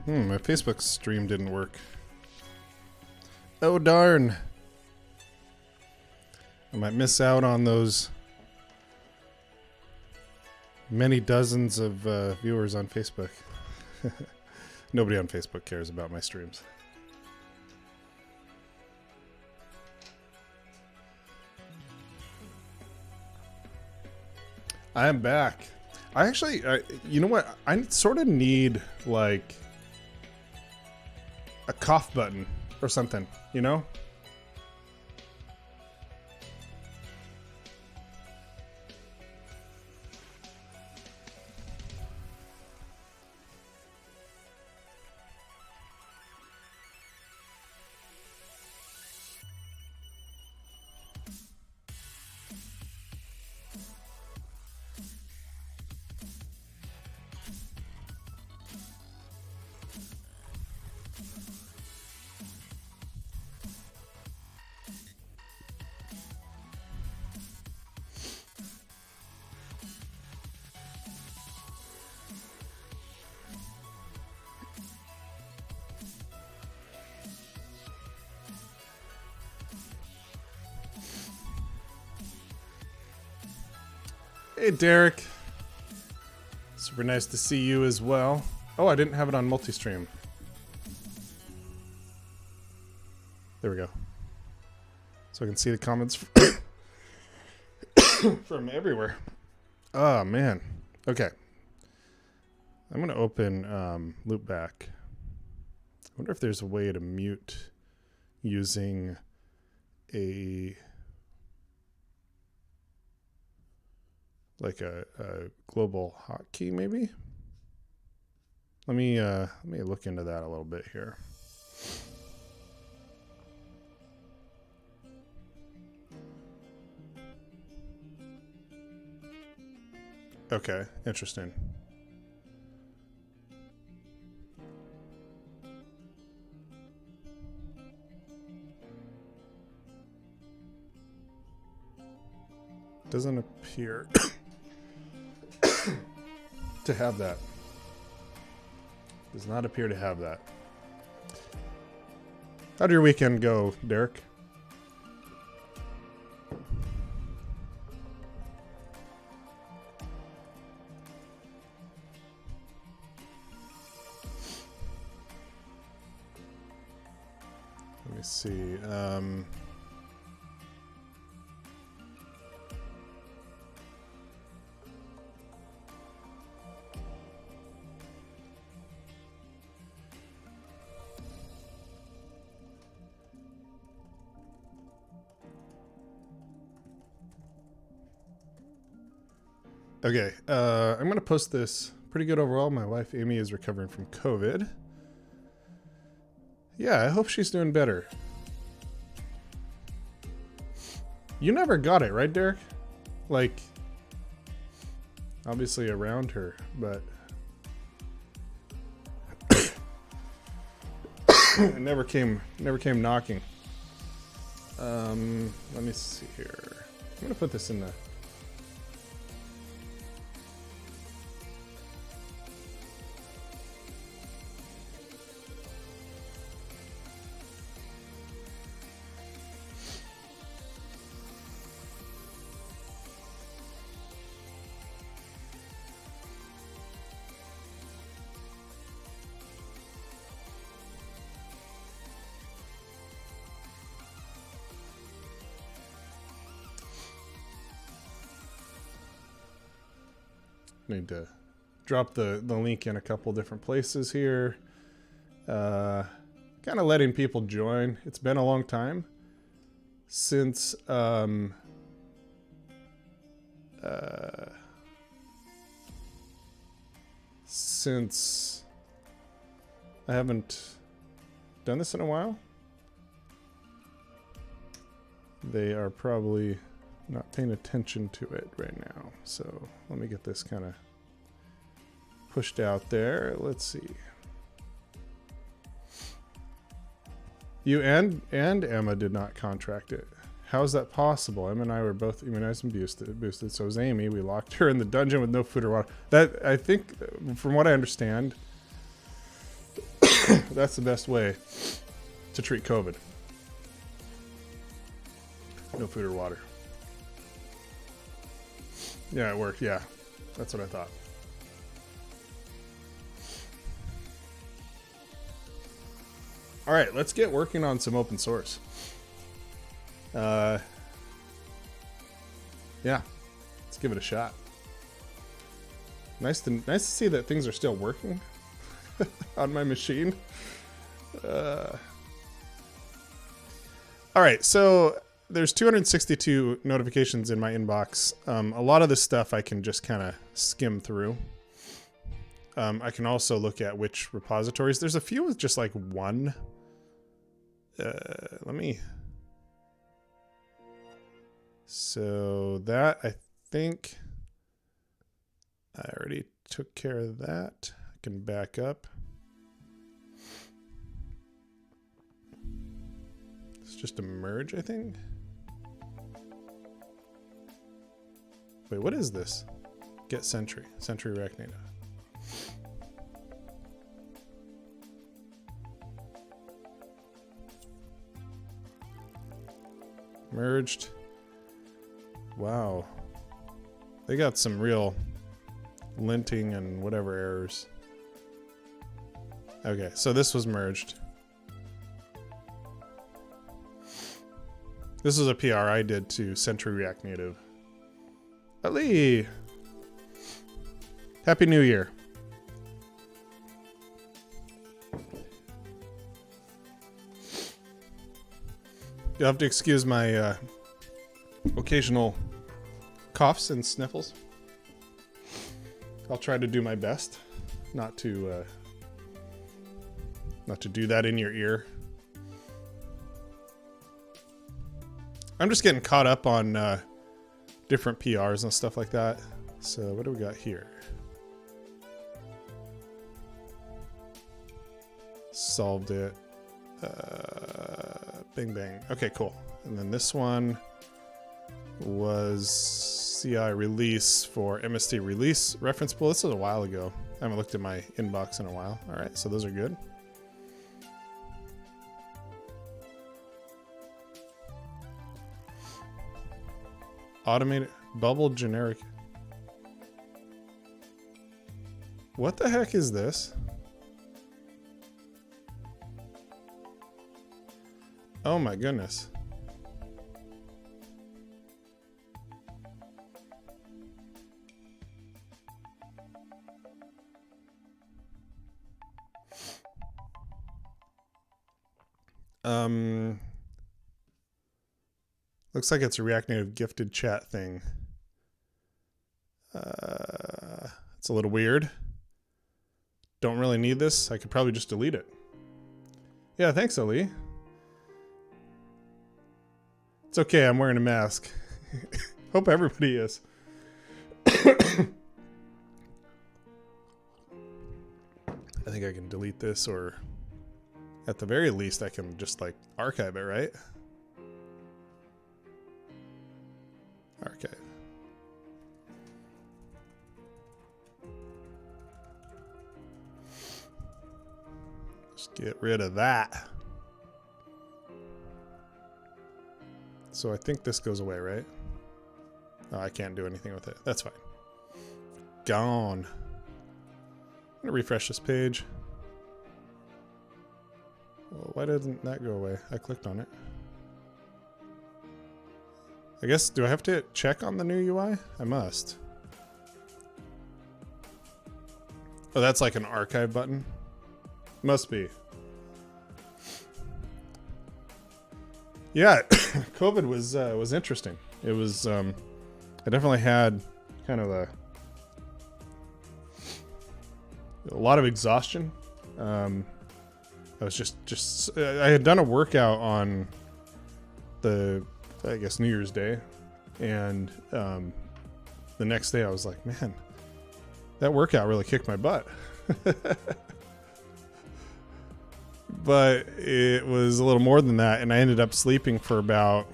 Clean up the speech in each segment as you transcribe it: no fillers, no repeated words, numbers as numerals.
My Facebook stream didn't work. Oh darn. I might miss out on those many dozens of viewers on Facebook. Nobody on Facebook cares about my streams. I am back. I actually, you know what? I sort of need like a cough button or something, you know? Hey, Derek. Super nice to see you as well. Oh, I didn't have it on multi-stream. There we go. So I can see the comments from everywhere. Oh, man. Okay. I'm going to open Loopback. I wonder if there's a way to mute using a... like a global hotkey, maybe. Let me look into that a little bit here. Okay, interesting. Doesn't appear to have that. Does not appear to have that. How'd your weekend go, Derek? Let me see. Okay, I'm going to post this. Pretty good overall. My wife, Amy, is recovering from COVID. Yeah, I hope she's doing better. You never got it, right, Derek? Like, obviously around her, but... it never came knocking. Let me see here. I'm going to put this in the... Need to drop the link in a couple different places here. Kind of letting people join. It's been a long time since since I haven't done this in a while. They are probably not paying attention to it right now. So let me get this kind of pushed out there. Let's see. You and Emma did not contract it. How is that possible? Emma and I were both immunized and boosted. So was Amy. We locked her in the dungeon with no food or water. That, I think, from what I understand, That's the best way to treat COVID. No food or water. Yeah, it worked. Yeah, that's what I thought. All right, let's get working on some open source. Yeah, let's give it a shot. Nice to see that things are still working on my machine. All right, so there's 262 notifications in my inbox. A lot of this stuff I can just kind of skim through. I can also look at which repositories. There's a few with just like one. So that, I think I already took care of that. I can back up. It's just a merge, I think. Wait, what is this? Get Sentry React Native. Merged. Wow. They got some real linting and whatever errors. Okay, so this was merged. This is a PR I did to Sentry React Native. Ali! Happy New Year. You'll have to excuse my occasional coughs and sniffles. I'll try to do my best not to do that in your ear. I'm just getting caught up on different PRs and stuff like that. So what do we got here? Solved it. Bing bang. Okay, cool. And then this one was CI release for MST release reference pool. This was a while ago. I haven't looked at my inbox in a while. All right, so those are good. Automated bubble generic. What the heck is this? Oh my goodness. Looks like it's a React Native gifted chat thing. It's a little weird. Don't really need this. I could probably just delete it. Yeah, thanks, Ali. It's okay, I'm wearing a mask. Hope everybody is. I think I can delete this, or at the very least I can just like archive it, right? Archive. Just get rid of that. So I think this goes away, right? Oh, I can't do anything with it. That's fine. Gone. I'm gonna refresh this page. Well, why didn't that go away? I clicked on it. I guess, do I have to check on the new UI? I must. Oh, that's like an archive button? Must be. Yeah, COVID was interesting. It was, I definitely had kind of a lot of exhaustion. I was just I had done a workout on the, I guess, New Year's Day, and the next day I was like, man, that workout really kicked my butt. But it was a little more than that, and I ended up sleeping for about,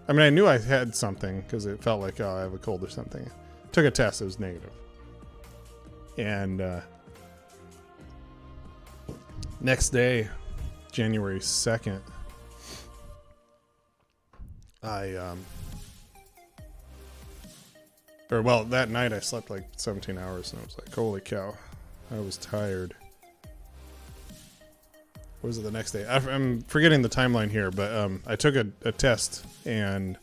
I mean, I knew I had something because it felt like, oh, I have a cold or something. Took a test, it was negative. And Next day, January 2nd, that night I slept like 17 hours and I was like, holy cow, I was tired. What was it the next day? I'm forgetting the timeline here, but I took a test and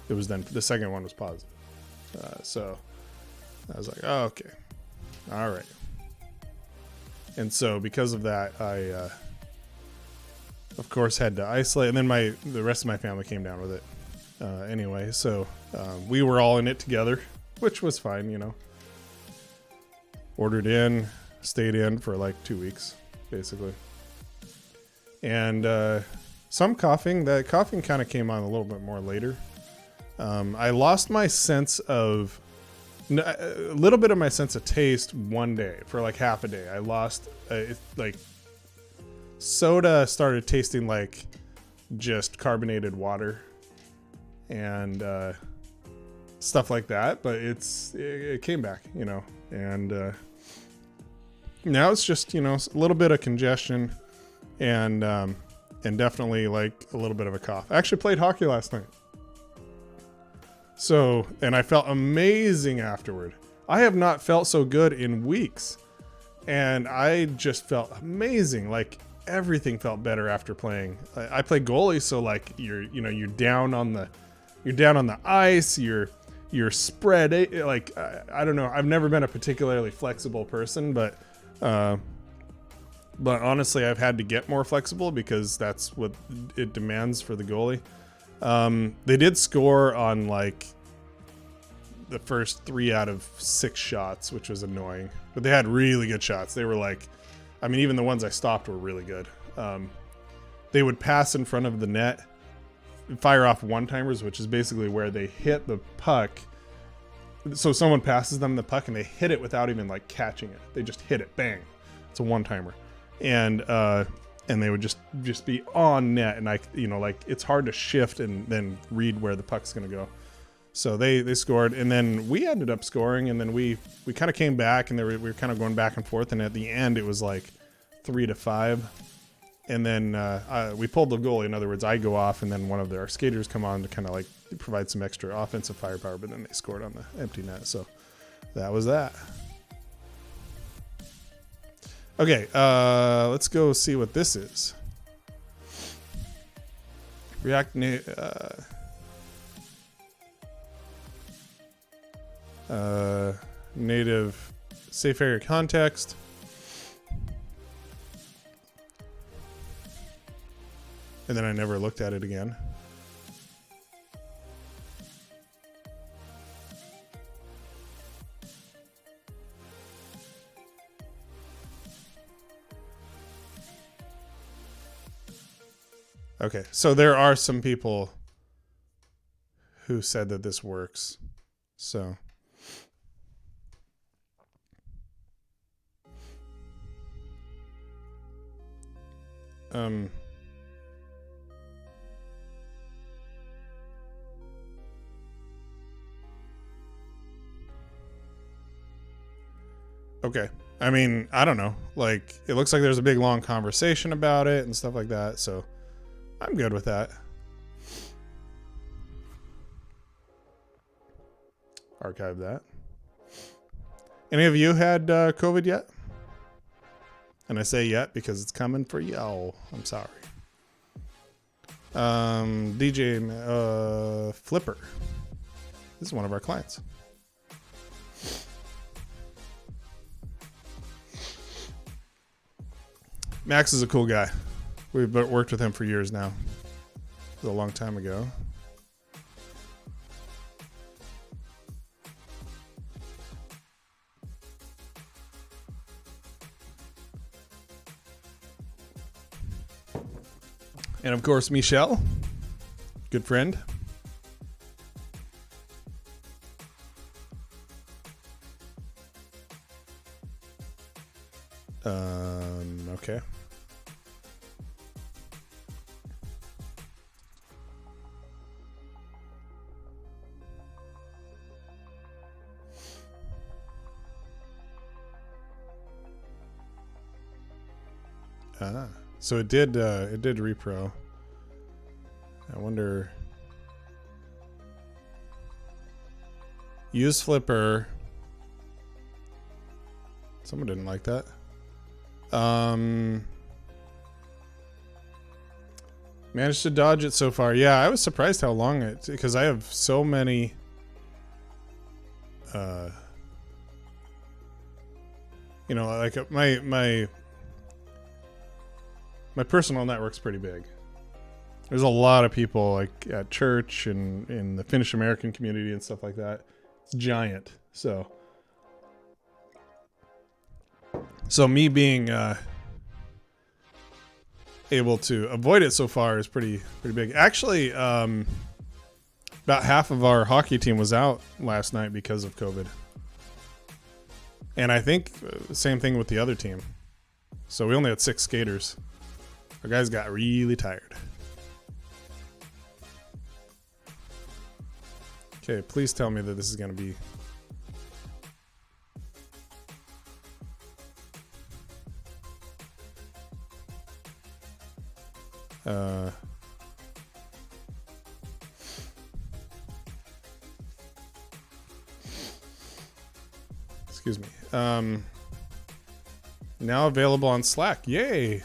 it was then the second one was positive. So I was like, oh, okay. All right. And so because of that, I, of course, had to isolate. And then the rest of my family came down with it anyway. So we were all in it together, which was fine, you know. Ordered in, stayed in for like 2 weeks, basically. And some coughing. The coughing kind of came on a little bit more later. I lost my sense of... a little bit of my sense of taste one day for like half a day. I lost like soda started tasting like just carbonated water and stuff like that, but it came back, you know, and now it's just, you know, a little bit of congestion and definitely like a little bit of a cough. I actually played hockey last night. So, and I felt amazing afterward. I have not felt so good in weeks. And I just felt amazing. Like everything felt better after playing. I play goalie, so like you're down on the ice, you're spread, like I don't know. I've never been a particularly flexible person, but honestly I've had to get more flexible because that's what it demands for the goalie. They did score on like the first 3 out of 6 shots, which was annoying, but they had really good shots. They were like, I mean, even the ones I stopped were really good. They would pass in front of the net, fire off one-timers, which is basically where they hit the puck. So someone passes them the puck and they hit it without even like catching it. They just hit it, bang. It's a one-timer. And they would just be on net, and like it's hard to shift and then read where the puck's gonna go. So they scored, and then we ended up scoring, and then we kind of came back, and we were kind of going back and forth, and at the end it was like 3-5, and then we pulled the goalie. In other words, I go off, and then one of our skaters come on to kind of like provide some extra offensive firepower, but then they scored on the empty net. So that was that. Okay, let's go see what this is. React native safe area context. And then I never looked at it again. Okay, so there are some people who said that this works. So okay. I mean, I don't know. Like, it looks like there's a big long conversation about it and stuff like that, so I'm good with that. Archive that. Any of you had COVID yet? And I say yet because it's coming for y'all. I'm sorry. DJ Flipper. This is one of our clients. Max is a cool guy. We've worked with him for years now. It was a long time ago. And of course, Michelle, good friend. Okay. So it did repro. I wonder. Use Flipper. Someone didn't like that. Managed to dodge it so far. Yeah, I was surprised how long it, because I have so many you know, like my personal network's pretty big. There's a lot of people like at church and in the Finnish American community and stuff like that. It's giant. So me being able to avoid it so far is pretty big. Actually, about half of our hockey team was out last night because of COVID. And I think same thing with the other team. So we only had 6 skaters. Our guys got really tired. Okay, please tell me that this is going to be... excuse me. Now available on Slack. Yay.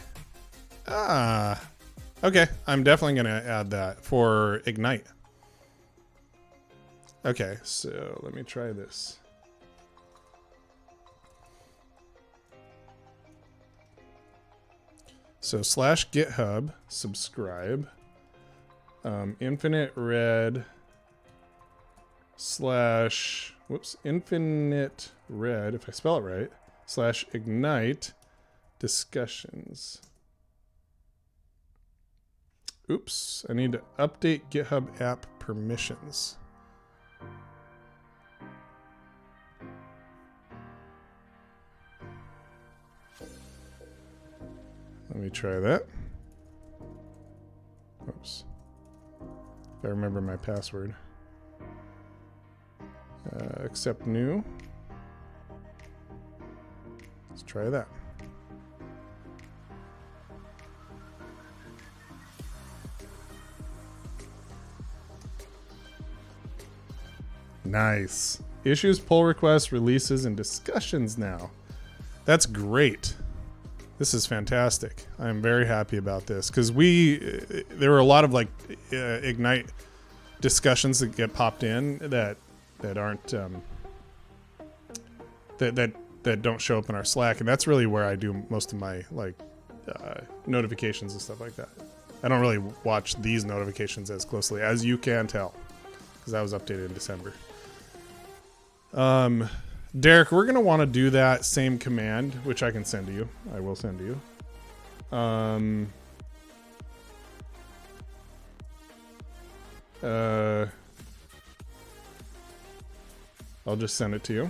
Okay. I'm definitely going to add that for Ignite. Okay, so let me try this. So /GitHub, subscribe, infinite red infinite red, if I spell it right, /ignite discussions. Oops, I need to update GitHub app permissions. Let me try that. Oops. If I remember my password. Accept new. Let's try that. Nice. Issues, pull requests, releases, and discussions now. That's great. This is fantastic. I'm very happy about this because there were a lot of like Ignite discussions that get popped in that aren't that don't show up in our Slack, and that's really where I do most of my like notifications and stuff like that. I don't really watch these notifications as closely, as you can tell, because that was updated in December. Derek, we're going to want to do that same command, which I can send to you. I will send to you. I'll just send it to you.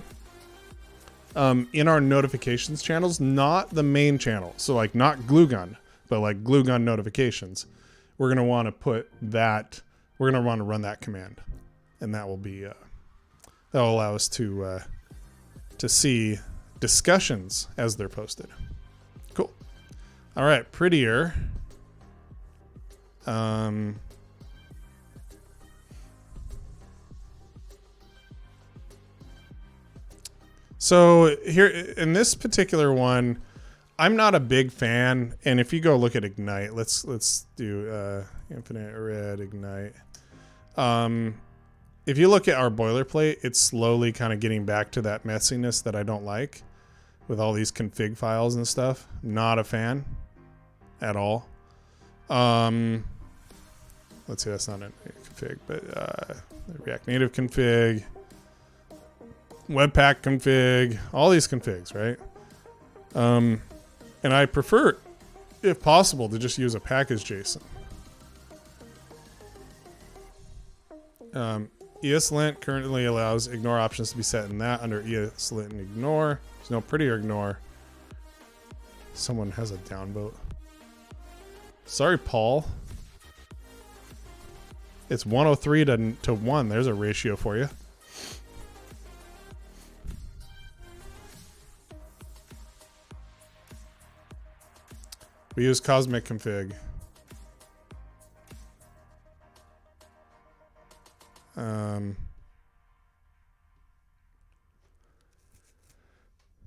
In our notifications channels, not the main channel. So like not glue gun, but like glue gun notifications. We're going to want to put that, we're going to want to run that command. And that will be, that will allow us to see discussions as they're posted. Cool. All right, prettier. So here in this particular one, I'm not a big fan. And if you go look at Ignite, let's do infinite red Ignite. If you look at our boilerplate, it's slowly kind of getting back to that messiness that I don't like with all these config files and stuff. Not a fan at all. Let's see, that's not a config, but React Native config, Webpack config, all these configs, right? And I prefer, if possible, to just use a package JSON. ESLint currently allows ignore options to be set in that under ESLint and ignore. There's no prettier ignore. Someone has a downvote. Sorry, Paul. It's 103 to 1. There's a ratio for you. We use Cosmic Config.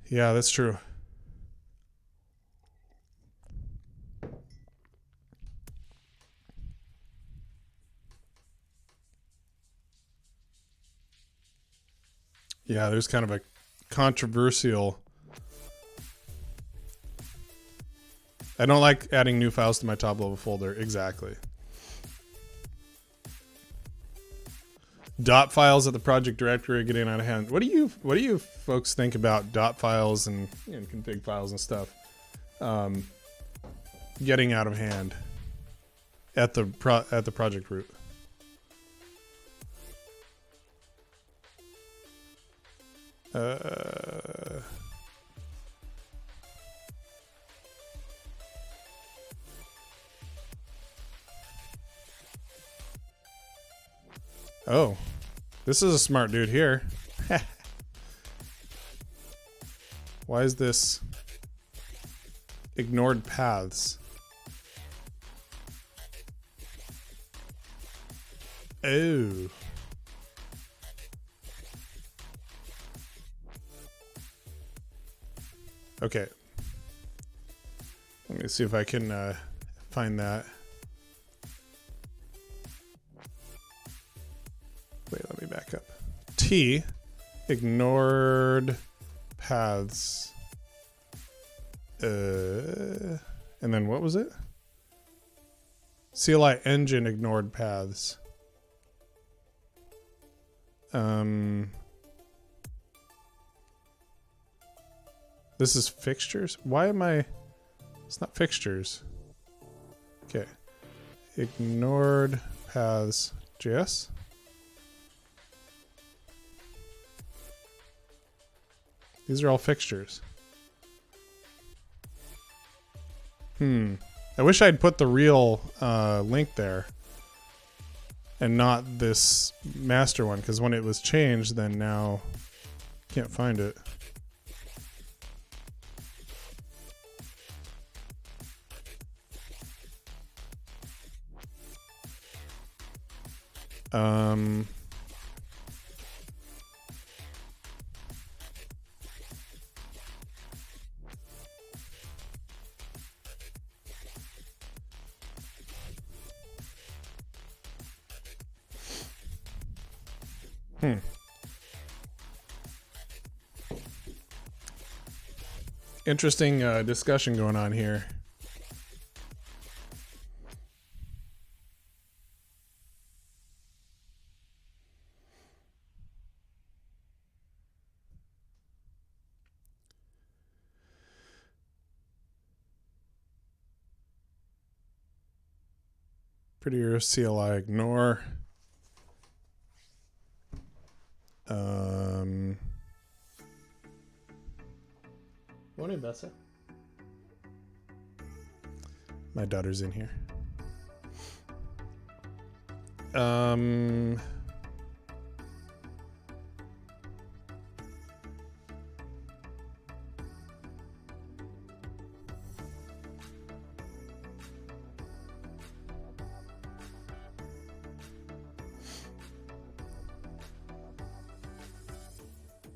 Yeah, that's true. Yeah, there's kind of a controversial. I don't like adding new files to my top level folder. Exactly. Dot files at the project directory are getting out of hand. What do you folks think about dot files and config files and stuff getting out of hand at the project root? Oh, this is a smart dude here. Why is this ignored paths? Oh. Okay. Let me see if I can find that. Wait, let me back up. T, ignored paths. And then what was it? CLI engine ignored paths. This is fixtures? Why am I... It's not fixtures. Okay. Ignored paths. JS? These are all fixtures. I wish I'd put the real link there and not this master one, because when it was changed, then now can't find it. Interesting discussion going on here. Prettier CLI ignore. Morning, Bessa. My daughter's in here.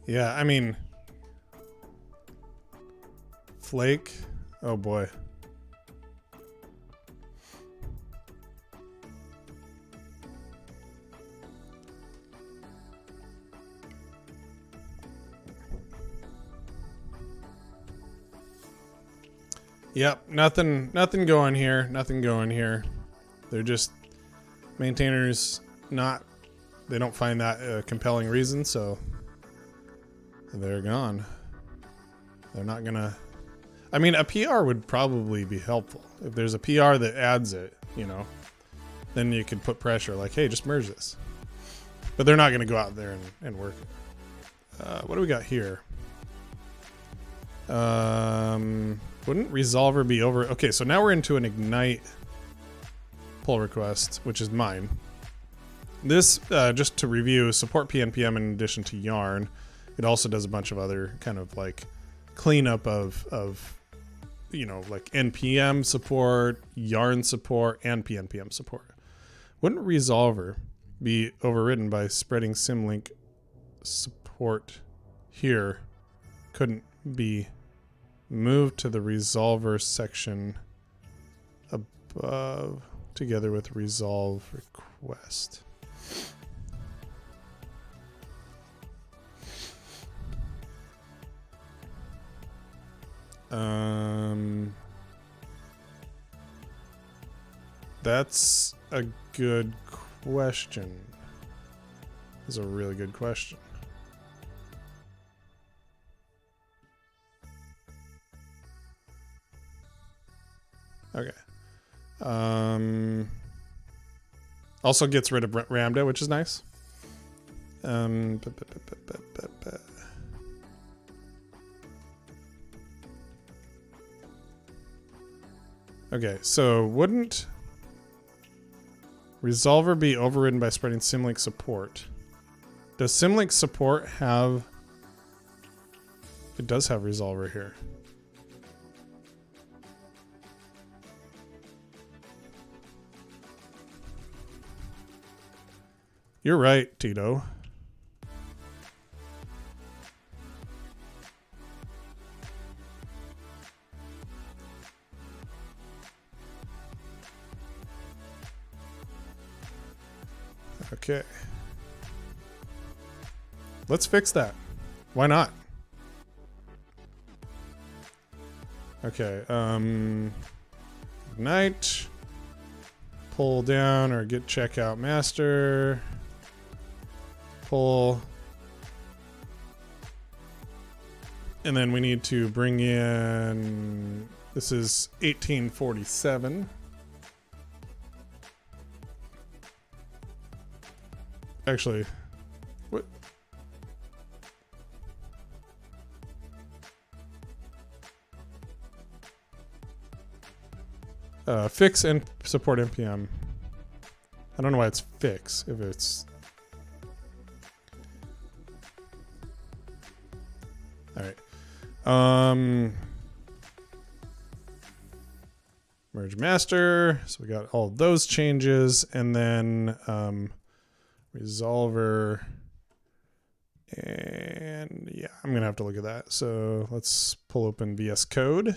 Yeah, I mean, Flake. Oh boy. Yep, nothing going here. Nothing going here. They're just maintainers they don't find that a compelling reason, so they're gone. They're not gonna... I mean, a PR would probably be helpful. If there's a PR that adds it, then you could put pressure like, hey, just merge this. But they're not gonna go out there and work it. What do we got here? Wouldn't resolver be over? Okay, so now we're into an ignite pull request, which is mine. This, just to review, support PNPM in addition to yarn. It also does a bunch of other kind of like cleanup of you know, like npm support, yarn support, and pnpm support. Wouldn't resolver be overridden by spreading symlink support here? Couldn't be moved to the resolver section above together with resolve request. That's a good question. That's a really good question. Okay. Also gets rid of Ramda, which is nice. Okay, so wouldn't resolver be overridden by spreading symlink support? Does symlink support have... It does have resolver here. You're right, Tito. Okay. Let's fix that. Why not? Okay. Ignite. Pull down or get checkout master. Pull. And then we need to bring in, this is 1847. Actually, what? Fix and support npm. I don't know why it's fix if it's... All right. Merge master. So we got all those changes, and then resolver. And yeah, I'm gonna have to look at that. So let's pull open VS Code.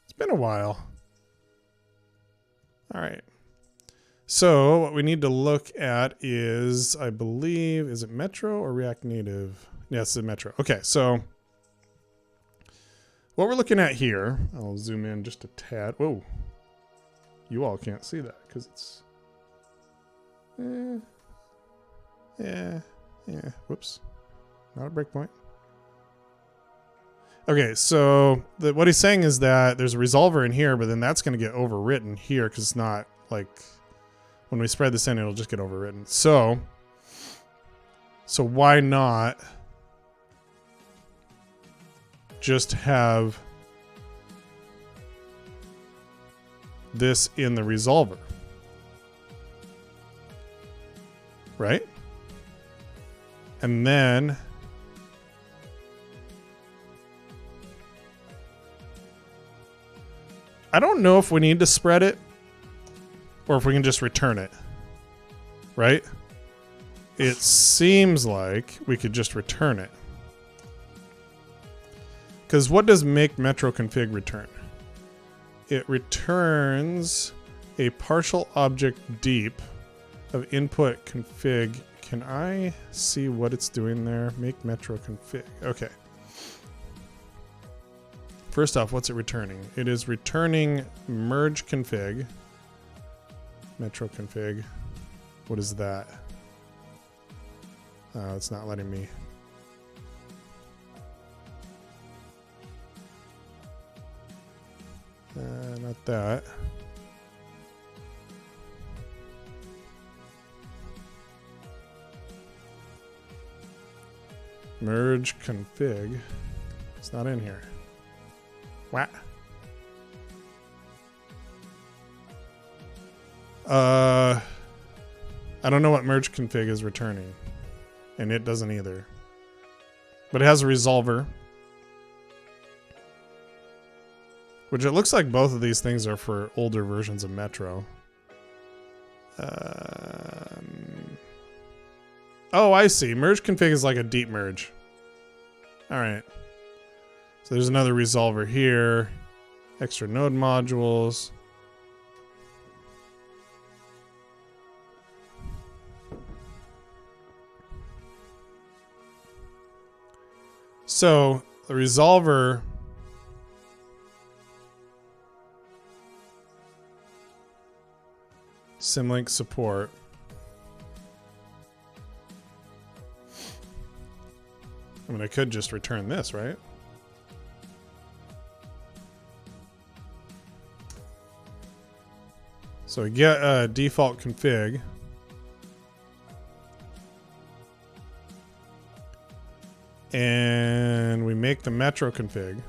It's been a while. All right. So what we need to look at is, I believe, is it Metro or React Native? Yes, it's Metro. Okay, so what we're looking at here, I'll zoom in just a tad. Whoa. You all can't see that because it's... Yeah. Whoops. Not a breakpoint. Okay, so what he's saying is that there's a resolver in here, but then that's going to get overwritten here because it's not like... When we spread this in, it'll just get overwritten. So why not just have this in the resolver? Right? And then I don't know if we need to spread it or if we can just return it. Right? It seems like we could just return it. Because what does make metro config return? It returns a partial object deep of input config. Can I see what it's doing there? Make metro config. Okay. First off, what's it returning? It is returning merge config. Metro config. What is that? It's not letting me. Not that. Merge config. It's not in here. What? I don't know what merge config is returning. And it doesn't either. But it has a resolver. Which it looks like both of these things are for older versions of Metro. Oh, I see. Merge config is like a deep merge. All right. So there's another resolver here. Extra node modules. So the resolver Symlink support. I mean, I could just return this, right? So we get a default config. And we make the Metro config.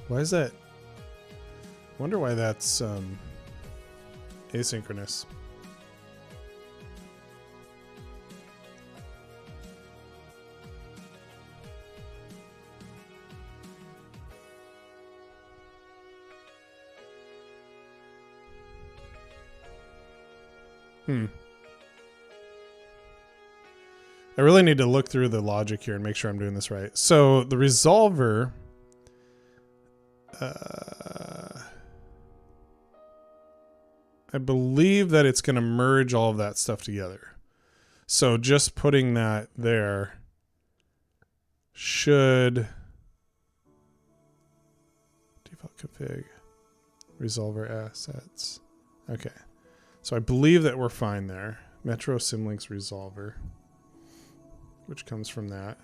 Why is that? I wonder why that's asynchronous. I really need to look through the logic here and make sure I'm doing this right. So the resolver, I believe that it's going to merge all of that stuff together. So just putting that there should default config, resolver assets. Okay. So I believe that we're fine there. Metro Symlinks resolver, which comes from that.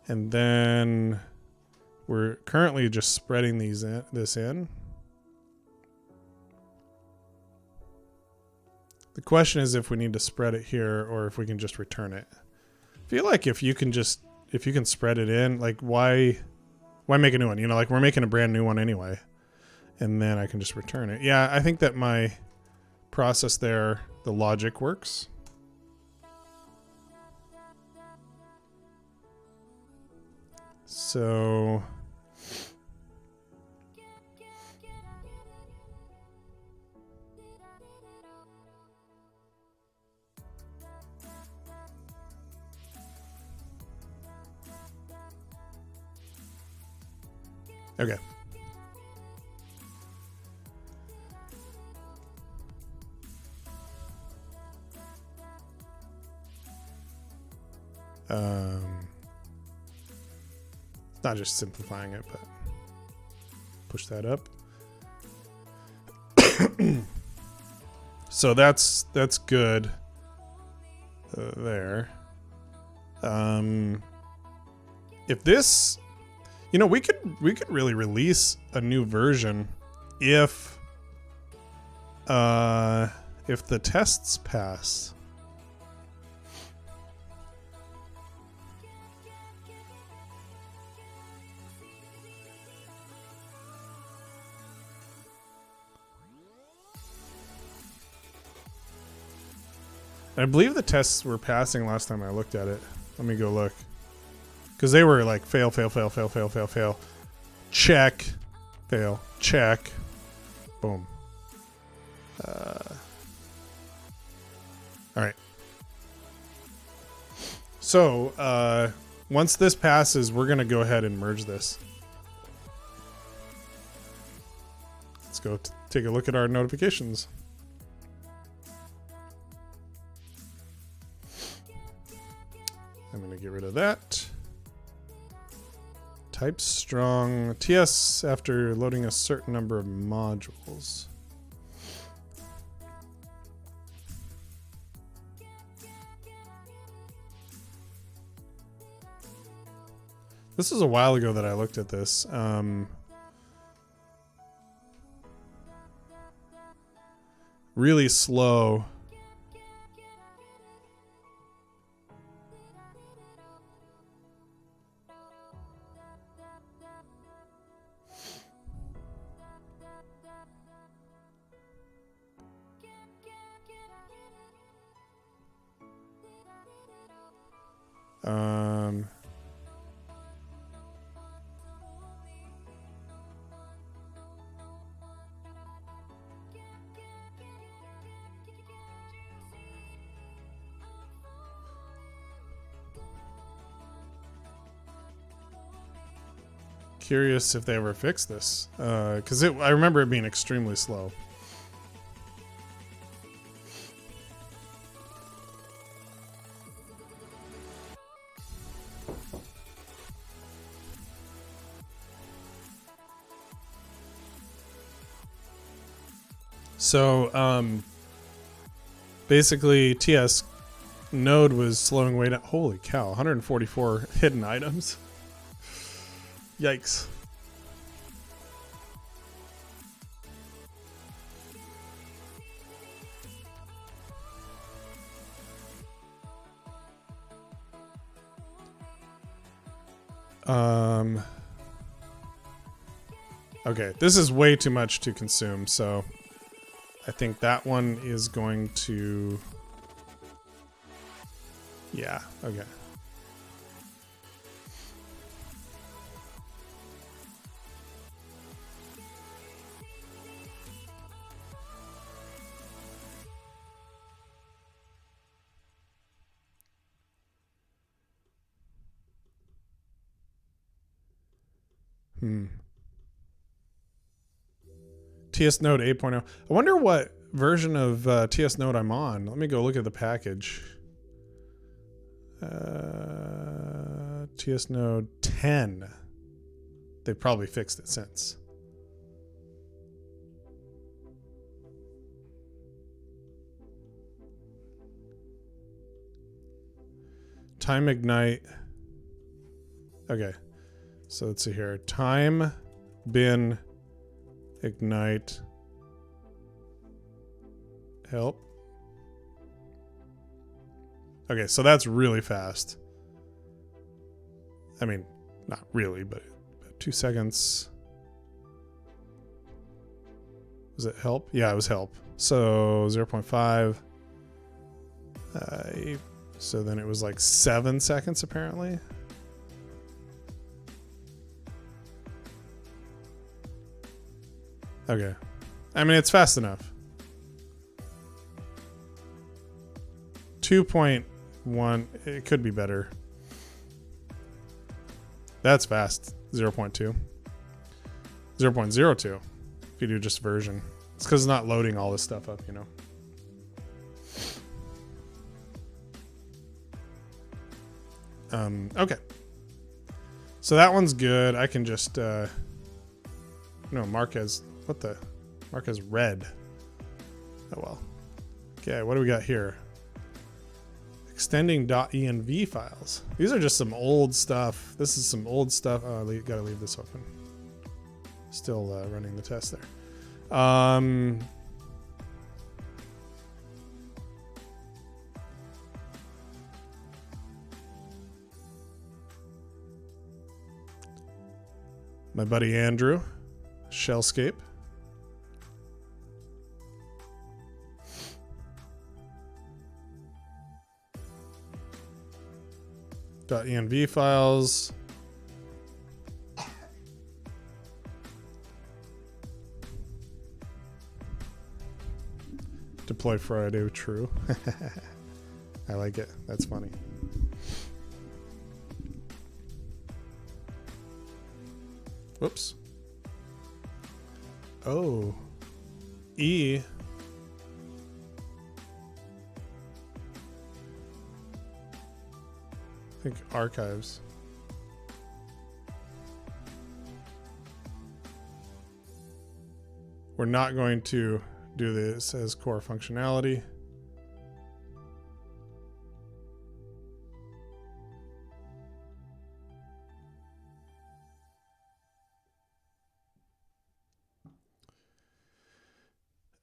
And then we're currently just spreading this in. The question is if we need to spread it here or if we can just return it. I feel like if you can spread it in, like why make a new one? You know, like we're making a brand new one anyway. And then I can just return it. Yeah, I think that my process there, the logic works. So okay. Not just simplifying it, but push that up. So that's good there. If this, you know, we could really release a new version if the tests pass. I believe the tests were passing last time I looked at it. Let me go look. Because they were like fail, fail, fail, fail, fail, fail, fail. Check. Fail. Check. Boom. Alright. So, once this passes, we're going to go ahead and merge this. Let's go take a look at our notifications. I'm going to get rid of that. Type strong TS after loading a certain number of modules. This was a while ago that I looked at this. Really slow. Um, curious if they ever fixed this, because I remember it being extremely slow. So basically TS node was slowing way down. Holy cow, 144 hidden items. Yikes. Okay, this is way too much to consume, so I think that one is going to... Yeah, okay. TS Node 8.0. I wonder what version of TS Node I'm on. Let me go look at the package. TS Node 10. They've probably fixed it since. Time Ignite. Okay. So let's see here. Time, bin, ignite, help. Okay, so that's really fast. I mean, not really, but 2 seconds. Was it help? Yeah, it was help. So 0.5. So then it was like 7 seconds apparently. Okay. I mean, it's fast enough. 2.1. It could be better. That's fast. 0.2. 0.02. If you do just version. It's because it's not loading all this stuff up, you know. Okay. So that one's good. I can just... no, mark as... What the? Mark as red. Oh, well. Okay, what do we got here? Extending .env files. These are just some old stuff. This is some old stuff. Oh, gotta leave this open. Still running the test there. My buddy Andrew, Shellscape. .env files. Deploy Friday, true. I like it. That's funny. Whoops. Oh. E. I think archives. We're not going to do this as core functionality.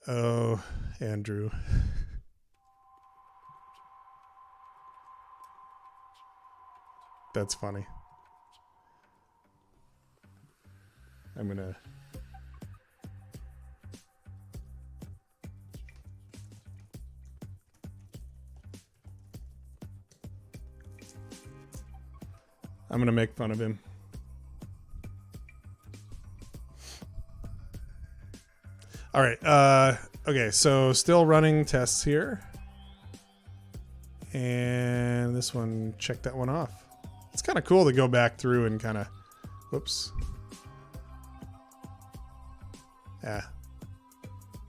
Oh, Andrew. That's funny. I'm gonna... I'm going to make fun of him. All right. Okay, so still running tests here. And this one, check that one off. It's kind of cool to go back through and kind of, whoops. Yeah.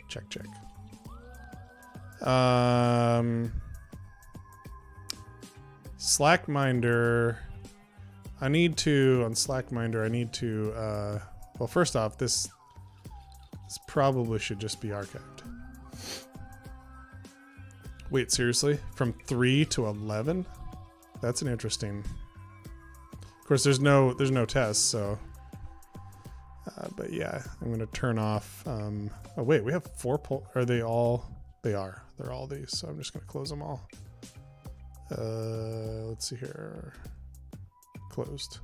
Check. Slackminder. On Slackminder, I need to, well, first off, this probably should just be archived. Wait, seriously? From 3 to 11? That's an interesting. Of course, there's no tests, so. But yeah, I'm gonna turn off. Oh wait, we have 4 Are they all? They are. They're all these. So I'm just gonna close them all. Let's see here. Closed.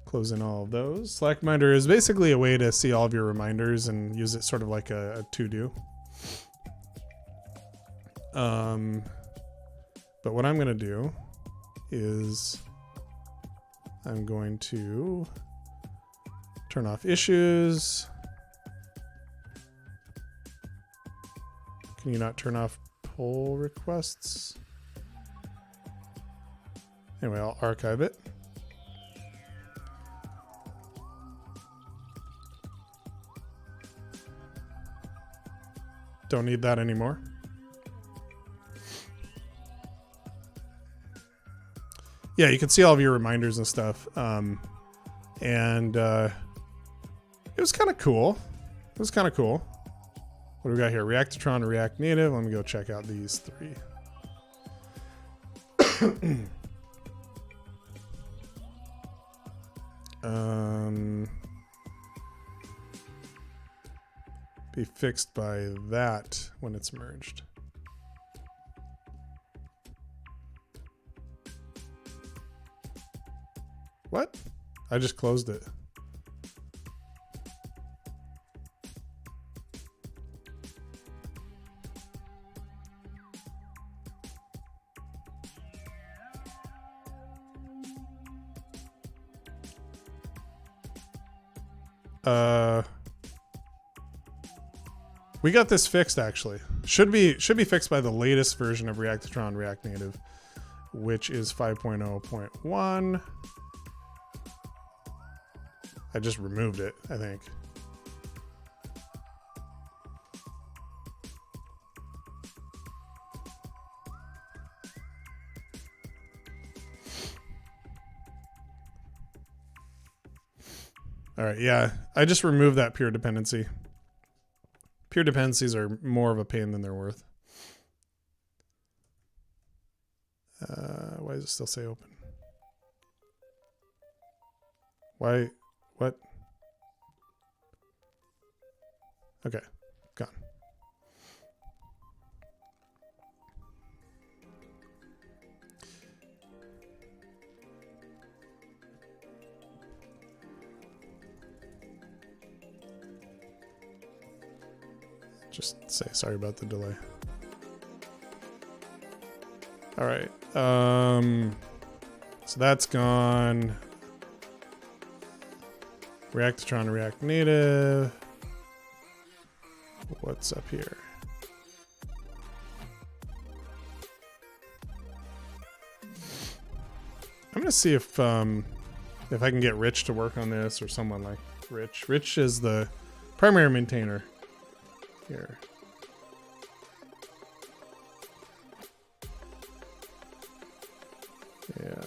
Closing all of those. Slackminder is basically a way to see all of your reminders and use it sort of like a to-do. But what I'm going to do is I'm going to turn off issues. Can you not turn off pull requests? Anyway, I'll archive it. Don't need that anymore. Yeah, you can see all of your reminders and stuff. And it was kind of cool. What do we got here? Reactotron to React Native. Let me go check out these 3. Be fixed by that when it's merged. What? I just closed it. We got this fixed actually. Should be fixed by the latest version of Reactotron React Native, which is 5.0.1. I just removed it, I think. All right, yeah, I just removed that pure dependency. Pure dependencies are more of a pain than they're worth. Why does it still say open? Why? What? Okay, gone. Just say sorry about the delay. All right. So that's gone. Reactotron to React Native. What's up here? I'm gonna see if I can get Rich to work on this, or someone like Rich. Rich is the primary maintainer here. Yeah.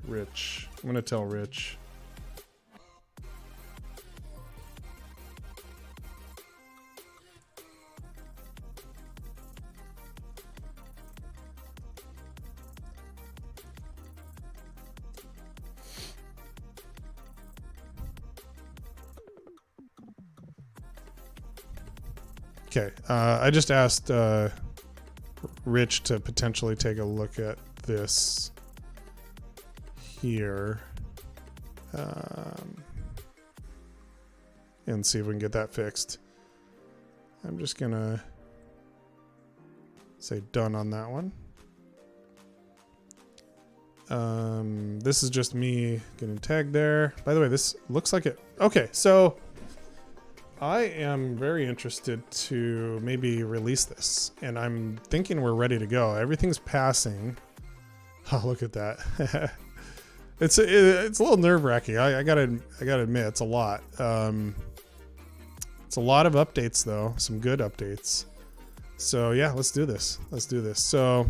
Rich. I'm gonna tell Rich. Okay, I just asked Rich to potentially take a look at this here and see if we can get that fixed. I'm just gonna say done on that one. This is just me getting tagged there. By the way, this looks like it. Okay, so I am very interested to maybe release this, and I'm thinking we're ready to go. Everything's passing. Oh, look at that. It's a little nerve-wracking. I gotta admit, it's a lot. It's a lot of updates, though. Some good updates. So yeah, let's do this. Let's do this. So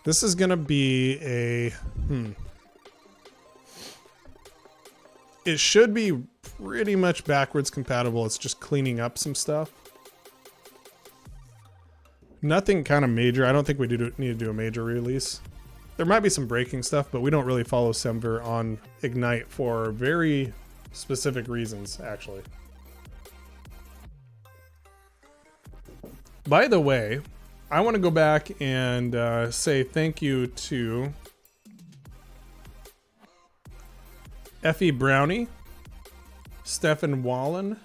this is gonna be a It should be pretty much backwards compatible. It's just cleaning up some stuff. Nothing kind of major. I don't think we need to do a major release. There might be some breaking stuff, but we don't really follow Semver on Ignite for very specific reasons, actually. By the way, I want to go back and say thank you to Effie Brownie, Stefan Wallen,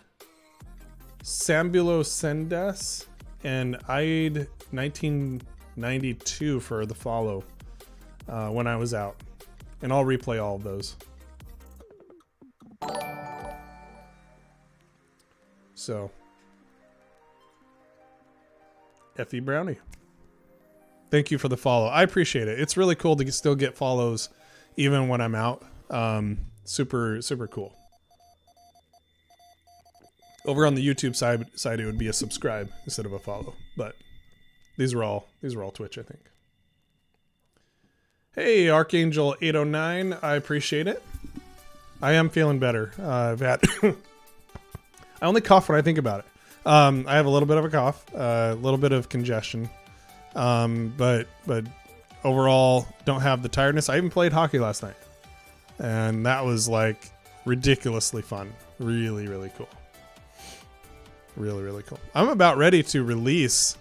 Sambulo Sendes, and I'd 1992 for the follow when I was out. And I'll replay all of those. So, Effie Brownie, thank you for the follow. I appreciate it. It's really cool to still get follows even when I'm out. Super cool. Over on the YouTube side, it would be a subscribe instead of a follow. But these are all Twitch, I think. Hey, Archangel 809, I appreciate it. I am feeling better. I've had I only cough when I think about it. I have a little bit of a cough, a little bit of congestion, but overall don't have the tiredness. I even played hockey last night, and that was like ridiculously fun. Really cool. Really cool. I'm about ready to release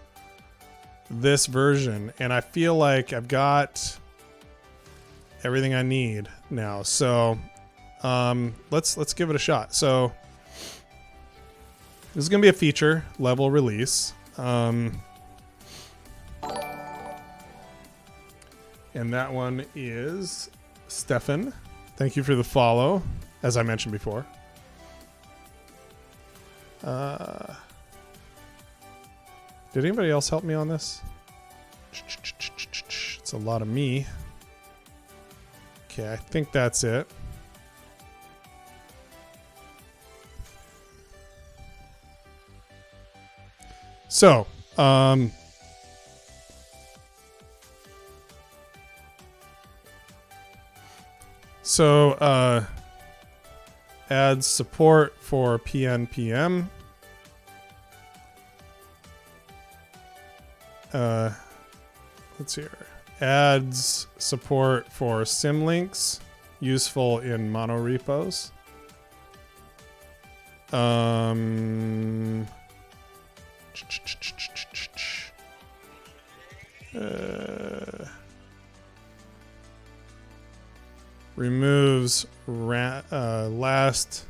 this version, and I feel like I've got everything I need now. So let's give it a shot. So this is gonna be a feature level release, and that one is Stefan. Thank you for the follow, as I mentioned before. Did anybody else help me on this? It's a lot of me. Okay, I think that's it. So, adds support for PNPM. Let's see here. Adds support for symlinks, useful in mono repos. Removes last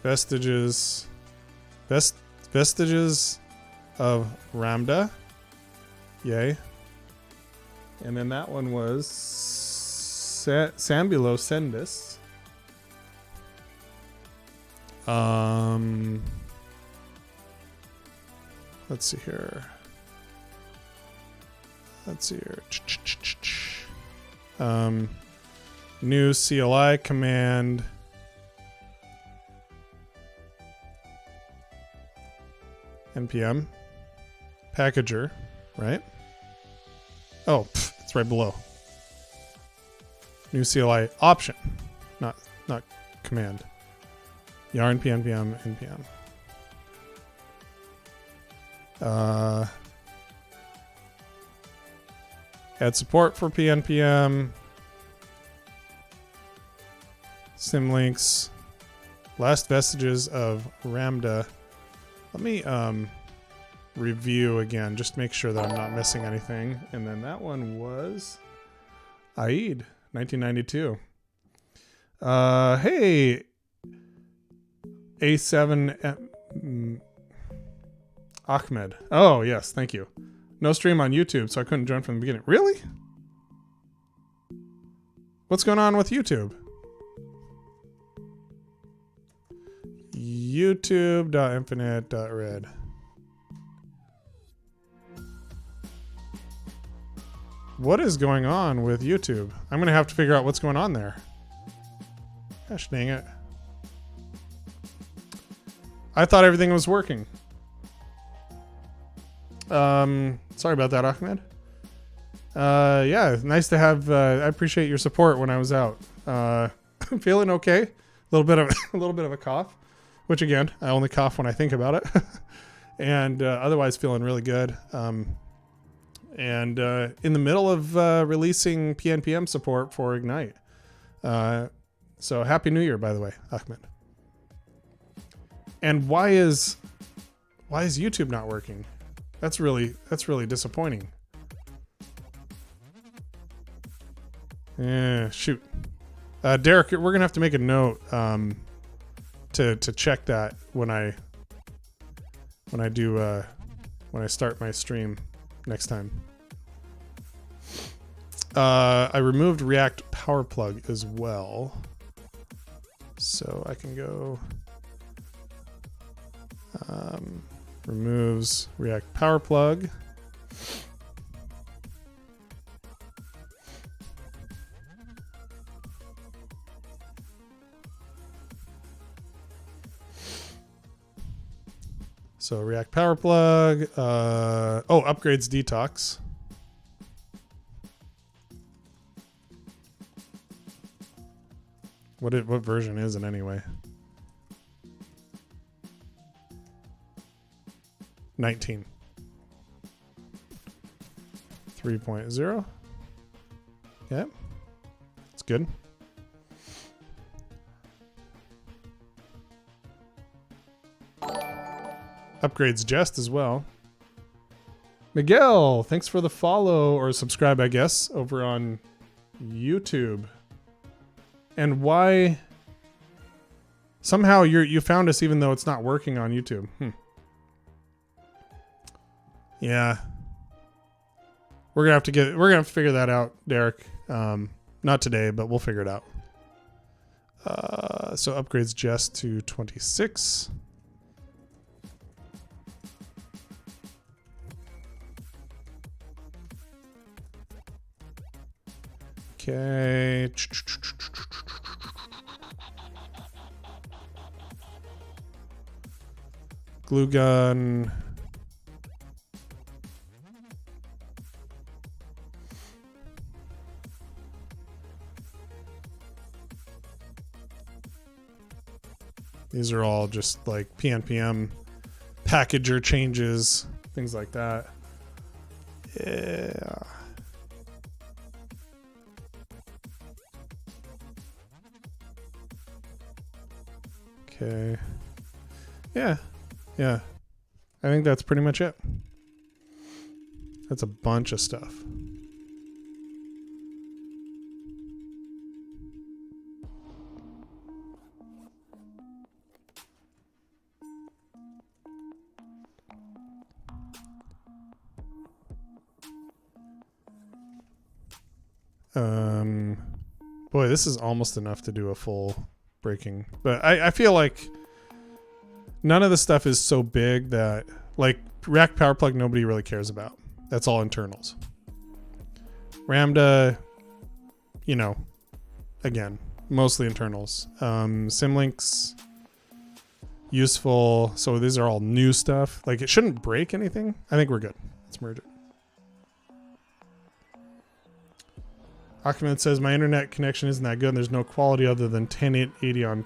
vestiges of Ramda. Yay. And then that one was Sambulo Sendis. Let's see here. New CLI command. NPM. Packager, right? Oh, it's right below. New CLI option, not command. Yarn PNPM NPM. Add support for PNPM. Symlinks. Last vestiges of Ramda. Let me review again, just make sure that I'm not missing anything. And then that one was Aid, 1992. Hey, A7 Ahmed. Oh, yes, thank you. No stream on YouTube, so I couldn't join from the beginning. Really? What's going on with YouTube? YouTube.infinite.red. What is going on with YouTube? I'm going to have to figure out what's going on there. Gosh dang it. I thought everything was working. Sorry about that, Ahmed. Yeah, nice to have. I appreciate your support when I was out. Feeling okay. A little bit of a cough, which again, I only cough when I think about it. And otherwise, feeling really good. And in the middle of releasing PNPM support for Ignite. So happy New Year, by the way, Ahmed. And why is YouTube not working? That's really disappointing. Yeah, shoot. Derek, we're gonna have to make a note to check that when I start my stream next time. I removed React Power Plug as well, so I can go removes React Power Plug. So React Power Plug, upgrades detox. What version is it anyway? 19. 3.0. Yeah, it's good. Upgrades Jest as well. Miguel, thanks for the follow or subscribe, I guess, over on YouTube. And why? Somehow you found us even though it's not working on YouTube. Yeah. We're gonna have to figure that out, Derek. Not today, but we'll figure it out. So upgrades Jest to 26. Okay. Glue gun. These are all just like PNPM packager changes, things like that. Yeah. Okay. Yeah. Yeah. I think that's pretty much it. That's a bunch of stuff. Boy, this is almost enough to do a full breaking, but I feel like none of the stuff is so big that, like, React Power Plug nobody really cares about. That's all internals. Ramda, you know, again, mostly internals. Symlinks, useful. So these are all new stuff. Like, it shouldn't break anything. I think we're good. Let's merge it. Ahmed says, my internet connection isn't that good and there's no quality other than 1080 on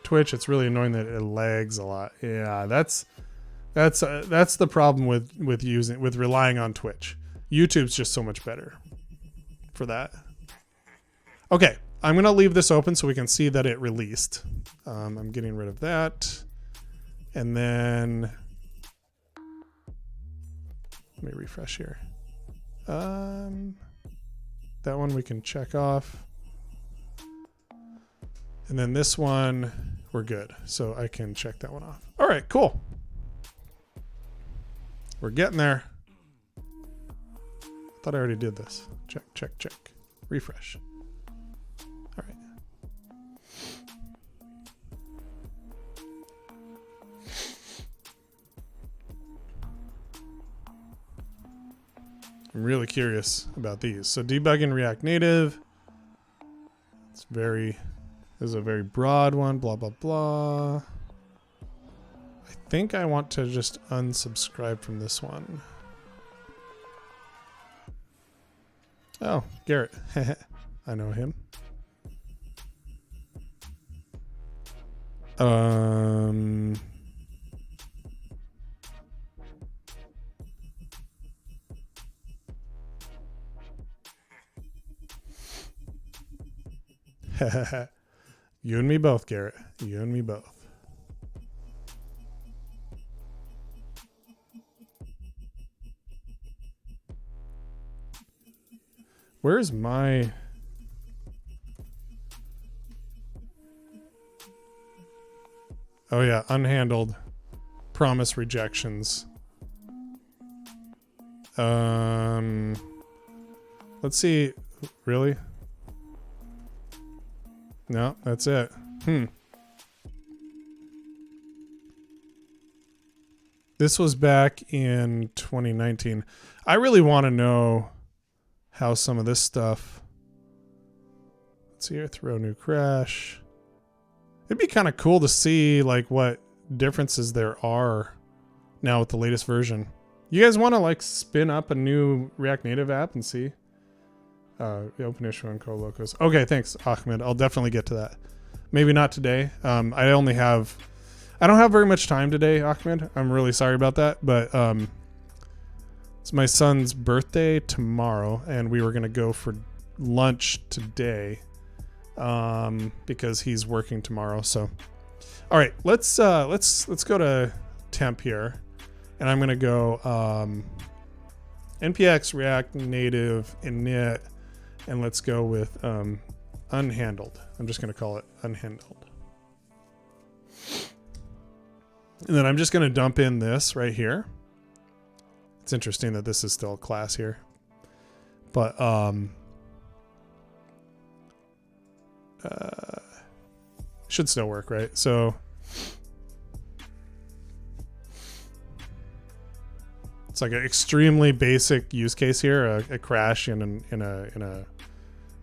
Twitch. It's really annoying that it lags a lot. Yeah, that's the problem with relying on Twitch. YouTube's just so much better for that. Okay, I'm gonna leave this open so we can see that it released. I'm getting rid of that, and then Let me refresh here. That one we can check off. And then this one, we're good. So I can check that one off. All right, cool. We're getting there. I thought I already did this. Check, check, check. Refresh. All right. I'm really curious about these. So debugging React Native. It's very, this is a very broad one, blah, blah, blah. I think I want to just unsubscribe from this one. Oh, Garrett. I know him. You and me both, Garrett. You and me both. Where's my... Oh yeah, unhandled promise rejections. Let's see. Really? No, that's it. This was back in 2019. I really want to know how some of this stuff... Let's see here, throw new crash. It'd be kind of cool to see like what differences there are now with the latest version. You guys want to like spin up a new React Native app and see? Open issue on co-locos. Okay, thanks, Ahmed. I'll definitely get to that. Maybe not today. I don't have very much time today, Ahmed. I'm really sorry about that, but it's my son's birthday tomorrow, and we were gonna go for lunch today because he's working tomorrow. So, all right, let's go to temp here, and I'm gonna go npx React Native init. And let's go with unhandled. I'm just going to call it unhandled. And then I'm just going to dump in this right here. It's interesting that this is still a class here. But should still work, right? So it's like an extremely basic use case here, a crash in a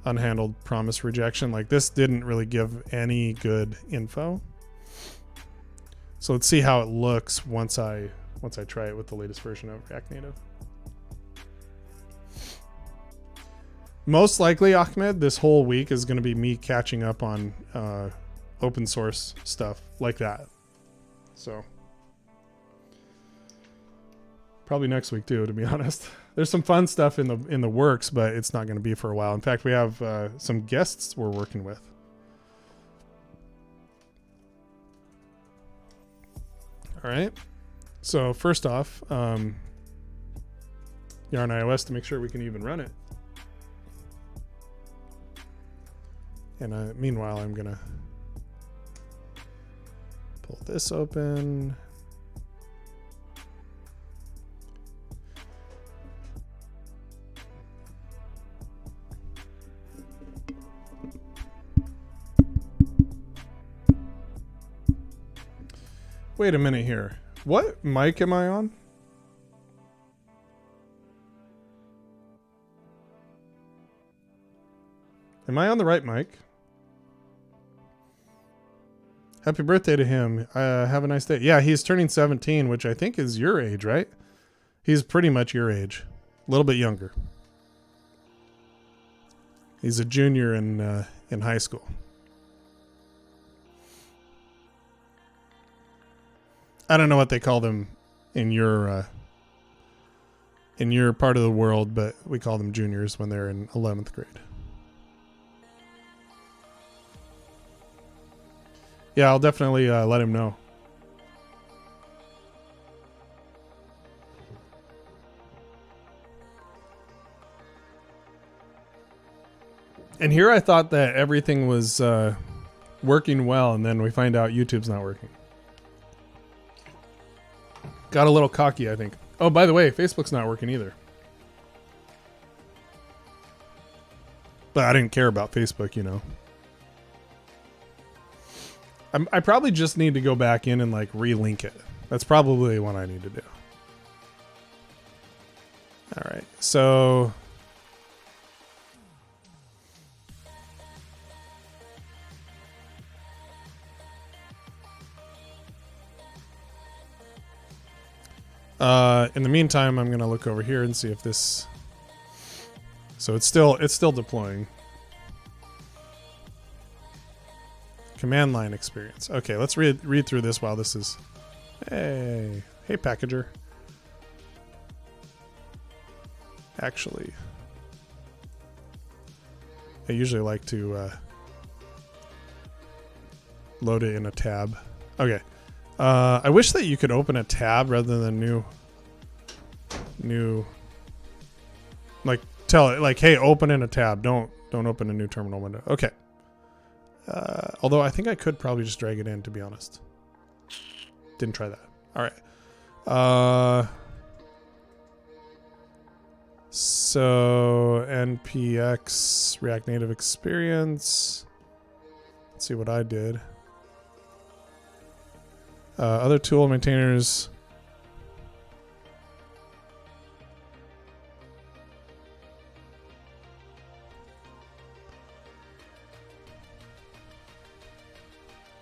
unhandled promise rejection. Like this didn't really give any good info. So let's see how it looks once I try it with the latest version of React Native. Most likely, Ahmed, this whole week is going to be me catching up on open source stuff like that. So probably next week too, to be honest. There's some fun stuff in the works, but it's not going to be for a while. In fact, we have some guests we're working with. All right. So first off, Yarn iOS to make sure we can even run it. And meanwhile, I'm going to pull this open. Wait a minute here. What mic am I on? Am I on the right mic? Happy birthday to him. Have a nice day. Yeah, he's turning 17, which I think is your age, right? He's pretty much your age. A little bit younger. He's a junior in high school. I don't know what they call them in your part of the world, but we call them juniors when they're in 11th grade. Yeah, I'll definitely let him know. And here I thought that everything was working well, and then we find out YouTube's not working. Got a little cocky, I think. Oh, by the way, Facebook's not working either. But I didn't care about Facebook, you know. I probably just need to go back in and like relink it. That's probably what I need to do. All right, so in the meantime, I'm gonna look over here and see if this. So it's still deploying. Command line experience. Okay, let's read through this while this is. Hey packager. Actually, I usually like to load it in a tab. Okay. I wish that you could open a tab rather than new. Like tell it like, hey, open in a tab. Don't open a new terminal window. Okay. Although I think I could probably just drag it in, to be honest. Didn't try that. All right. So npx React Native experience. Let's see what I did. Other tool maintainers.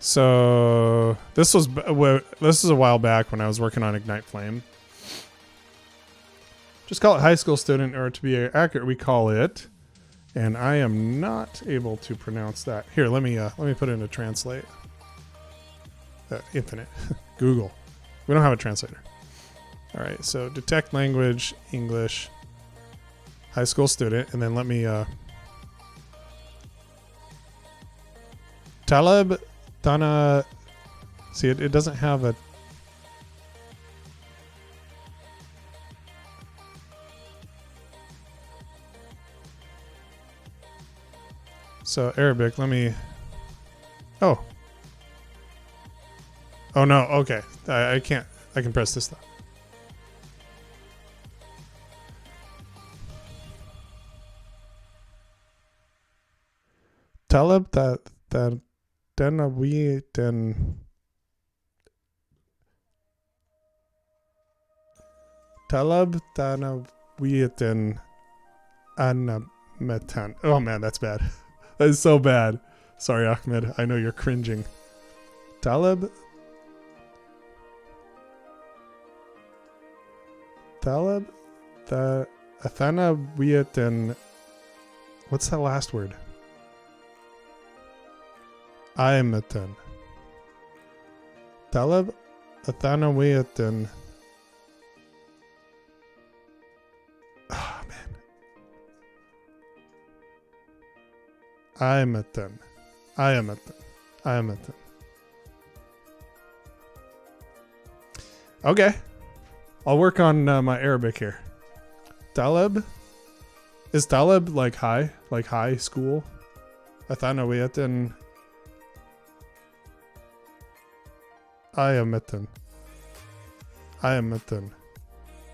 So this is a while back when I was working on Ignite Flame. Just call it high school student, or to be accurate, we call it. And I am not able to pronounce that. Here, let me put it into translate. Infinite. Google. We don't have a translator. All right, so detect language, English, high school student, and then let me Taleb Dana. See, it doesn't have a. So Arabic, let me. Oh no, okay. I can't. I can press this though. Taleb that then we then Taleb then we then Anametan. Oh man, that's bad. That is so bad. Sorry, Ahmed. I know you're cringing. Taleb the Athana Wiatan. What's that last word? Ayamatan. Taleb Athana Wiatan. Oh man. Ayamatan. Okay. I'll work on my Arabic here. Taleb? Is Taleb like high? Like high school? Athana Wiatan. Ayamatan.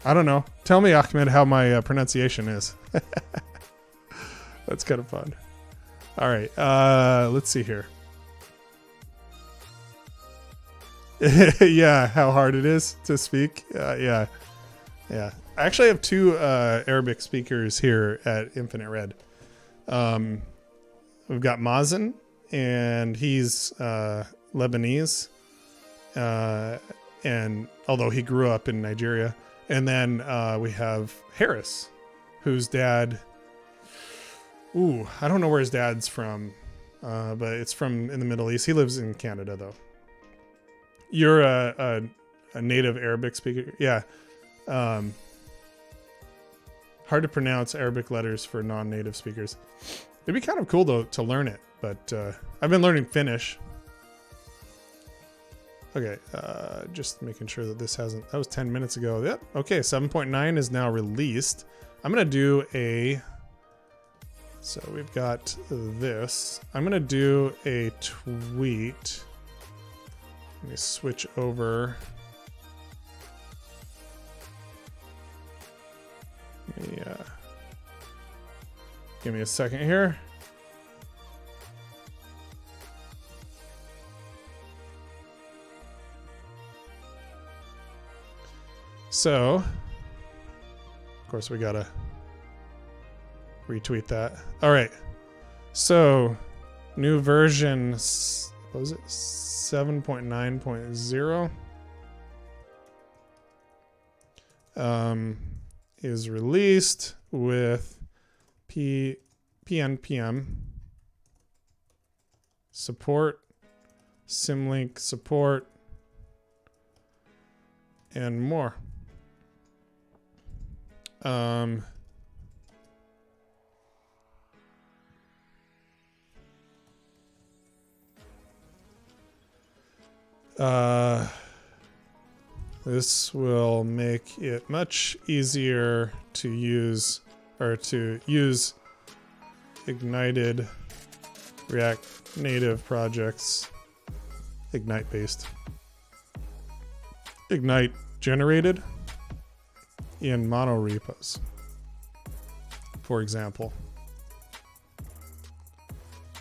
I don't know. Tell me, Ahmed, how my pronunciation is. That's kind of fun. All right. Let's see here. Yeah, how hard it is to speak. Yeah. I actually have two Arabic speakers here at Infinite Red. We've got Mazen, and he's Lebanese. And although he grew up in Nigeria. And then we have Harris, whose dad... Ooh, I don't know where his dad's from, but it's from in the Middle East. He lives in Canada, though. You're a native Arabic speaker? Yeah. Hard to pronounce Arabic letters for non-native speakers. It'd be kind of cool, though, to learn it. But I've been learning Finnish. Okay, just making sure that this hasn't... That was 10 minutes ago. Yep. Okay, 7.9 is now released. I'm going to do a So we've got this. I'm going to do a tweet. Let me switch over. Let me, give me a second here. So, of course, we gotta retweet that. All right. So, new version, what was it? 7.9.0 is released with PNPM support, Symlink support, and more. This will make it much easier to use, or to use ignited React Native projects, Ignite based, Ignite generated in mono repos, for example.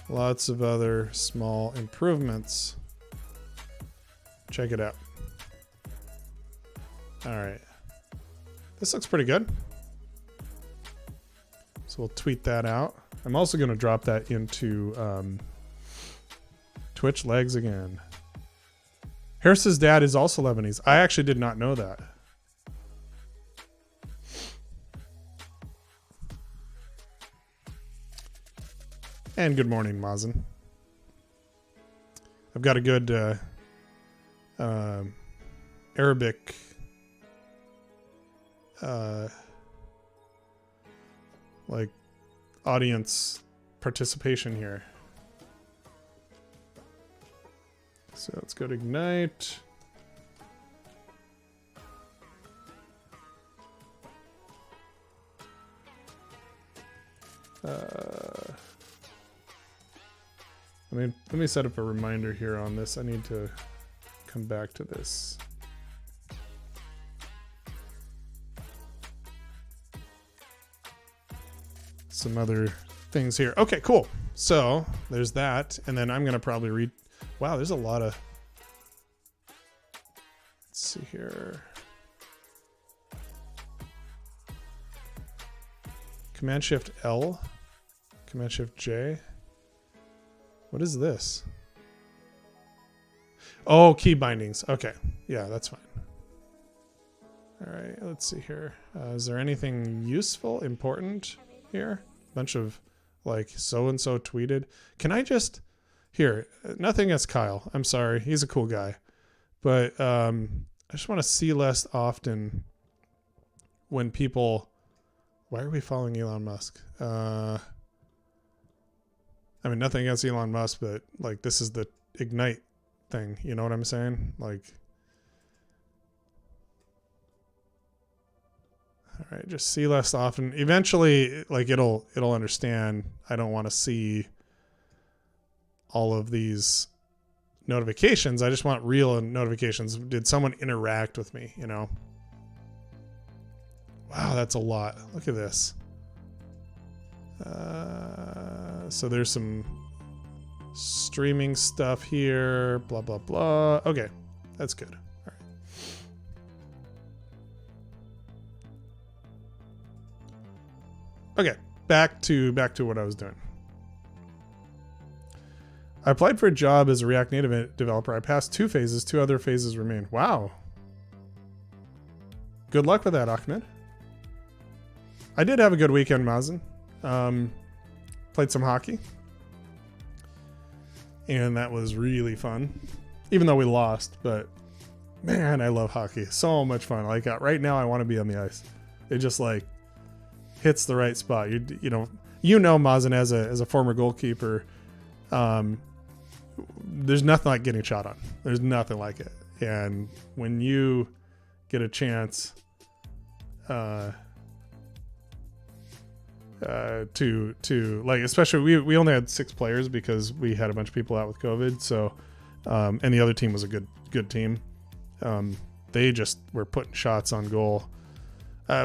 Lots of other small improvements. Check it out. All right. This looks pretty good. So we'll tweet that out. I'm also going to drop that into Twitch legs again. Harris's dad is also Lebanese. I actually did not know that. And good morning, Mazen. I've got a good Arabic like audience participation here. So let's go to Ignite. Let me set up a reminder here on this. I need to come back to this. Some other things here. Okay, cool. So there's that. And then I'm going to probably read. Wow, there's a lot of. Let's see here. Command Shift L. Command Shift J. What is this? Oh, key bindings. Okay. Yeah, that's fine. All right, let's see here. Is there anything useful, important here? Bunch of like so-and-so tweeted. Can I just, here, nothing against Kyle. I'm sorry. He's a cool guy. But I just want to see less often when people, why are we following Elon Musk? I mean, nothing against Elon Musk, but like this is the Ignite thing. You know what I'm saying? Like, all right, just see less often. Eventually, like it'll understand. I don't want to see all of these notifications. I just want real notifications. Did someone interact with me? You know? Wow, that's a lot. Look at this. So there's some streaming stuff here, blah, blah, blah. Okay, that's good. All right. Okay, back to what I was doing. I applied for a job as a React Native developer. I passed 2 phases. 2 other phases remain. Wow. Good luck with that, Ahmed. I did have a good weekend, Mazen. Played some hockey. And that was really fun. Even though we lost, but man, I love hockey. So much fun. Like right now I want to be on the ice. It just like hits the right spot. You know Mazen as a former goalkeeper, there's nothing like getting shot on. There's nothing like it. And when you get a chance to like, especially we only had 6 players because we had a bunch of people out with COVID. So, and the other team was a good team. They just were putting shots on goal.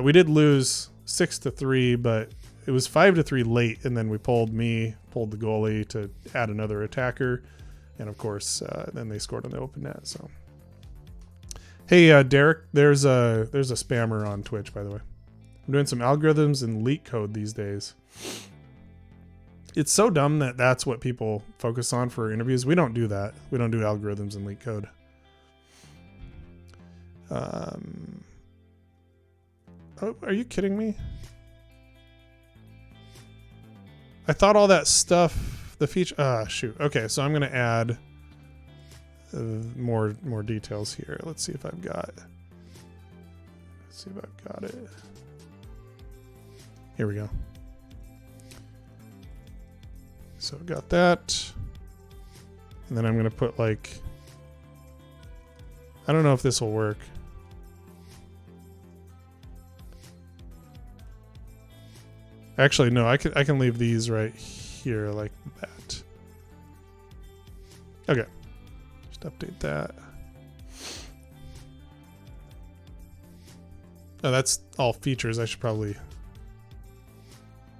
We did lose 6-3, but it was 5-3 late, and then we pulled the goalie to add another attacker, and of course, then they scored on the open net. So, hey, Derek, there's a spammer on Twitch, by the way. I'm doing some algorithms and leak code these days. It's so dumb that that's what people focus on for interviews. We don't do that. We don't do algorithms and leak code. Oh, are you kidding me? I thought all that stuff, the feature. Shoot. Okay, so I'm gonna add more details here. Let's see if I've got. It. Here we go. So got that, and then I'm gonna put like. I don't know if this will work. Actually, no, I can leave these right here like that. Okay. Just update that. Oh, that's all features. I should probably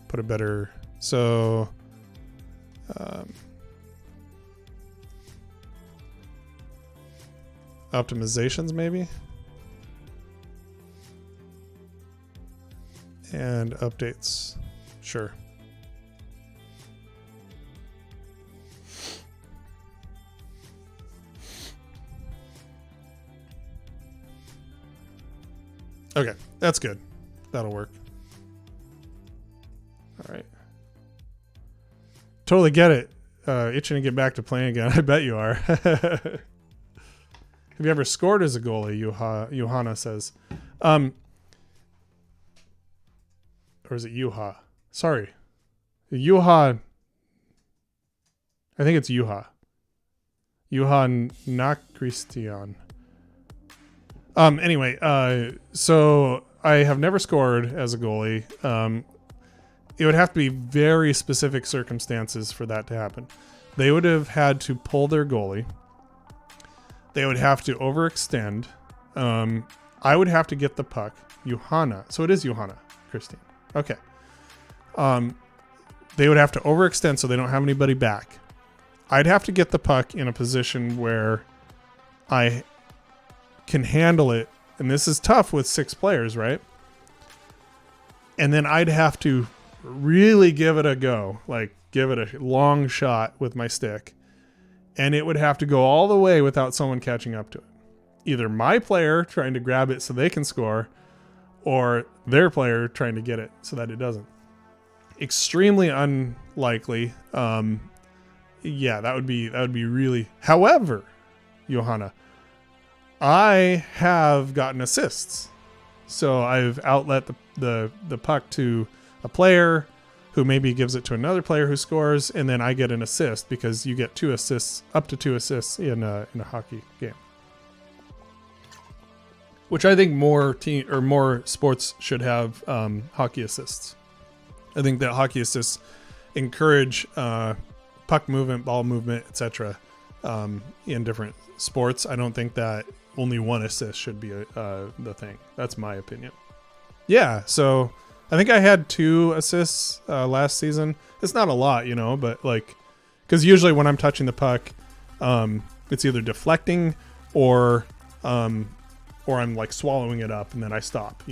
put a better... So... optimizations, maybe? And updates. Sure. Okay, that's good. That'll work. All right. Totally get it. Itching to get back to playing again. I bet you are. Have you ever scored as a goalie? Johanna says. Or is it Yuha? Sorry. Yuha. I think it's Yuha. Yuha, not Christian. Anyway, so I have never scored as a goalie. It would have to be very specific circumstances for that to happen. They would have had to pull their goalie. They would have to overextend. I would have to get the puck. Johanna. So it is Johanna, Christine. Okay. They would have to overextend so they don't have anybody back. I'd have to get the puck in a position where I can handle it. And this is tough with 6 players, right? And then I'd have to really give it a go. Like, give it a long shot with my stick. And it would have to go all the way without someone catching up to it. Either my player trying to grab it so they can score, or their player trying to get it so that it doesn't. Extremely unlikely. Yeah, that would be really. However, Johanna, I have gotten assists. So I've outlet the puck to a player who maybe gives it to another player who scores, and then I get an assist because you get 2 assists, up to 2 assists in a hockey game. Which I think more sports should have hockey assists. I think that hockey assists encourage puck movement, ball movement, etc. In different sports. I don't think that only 1 assist should be the thing. That's my opinion. Yeah, so I think I had 2 assists last season. It's not a lot, but like, because usually when I'm touching the puck, it's either deflecting or I'm like swallowing it up and then I stop,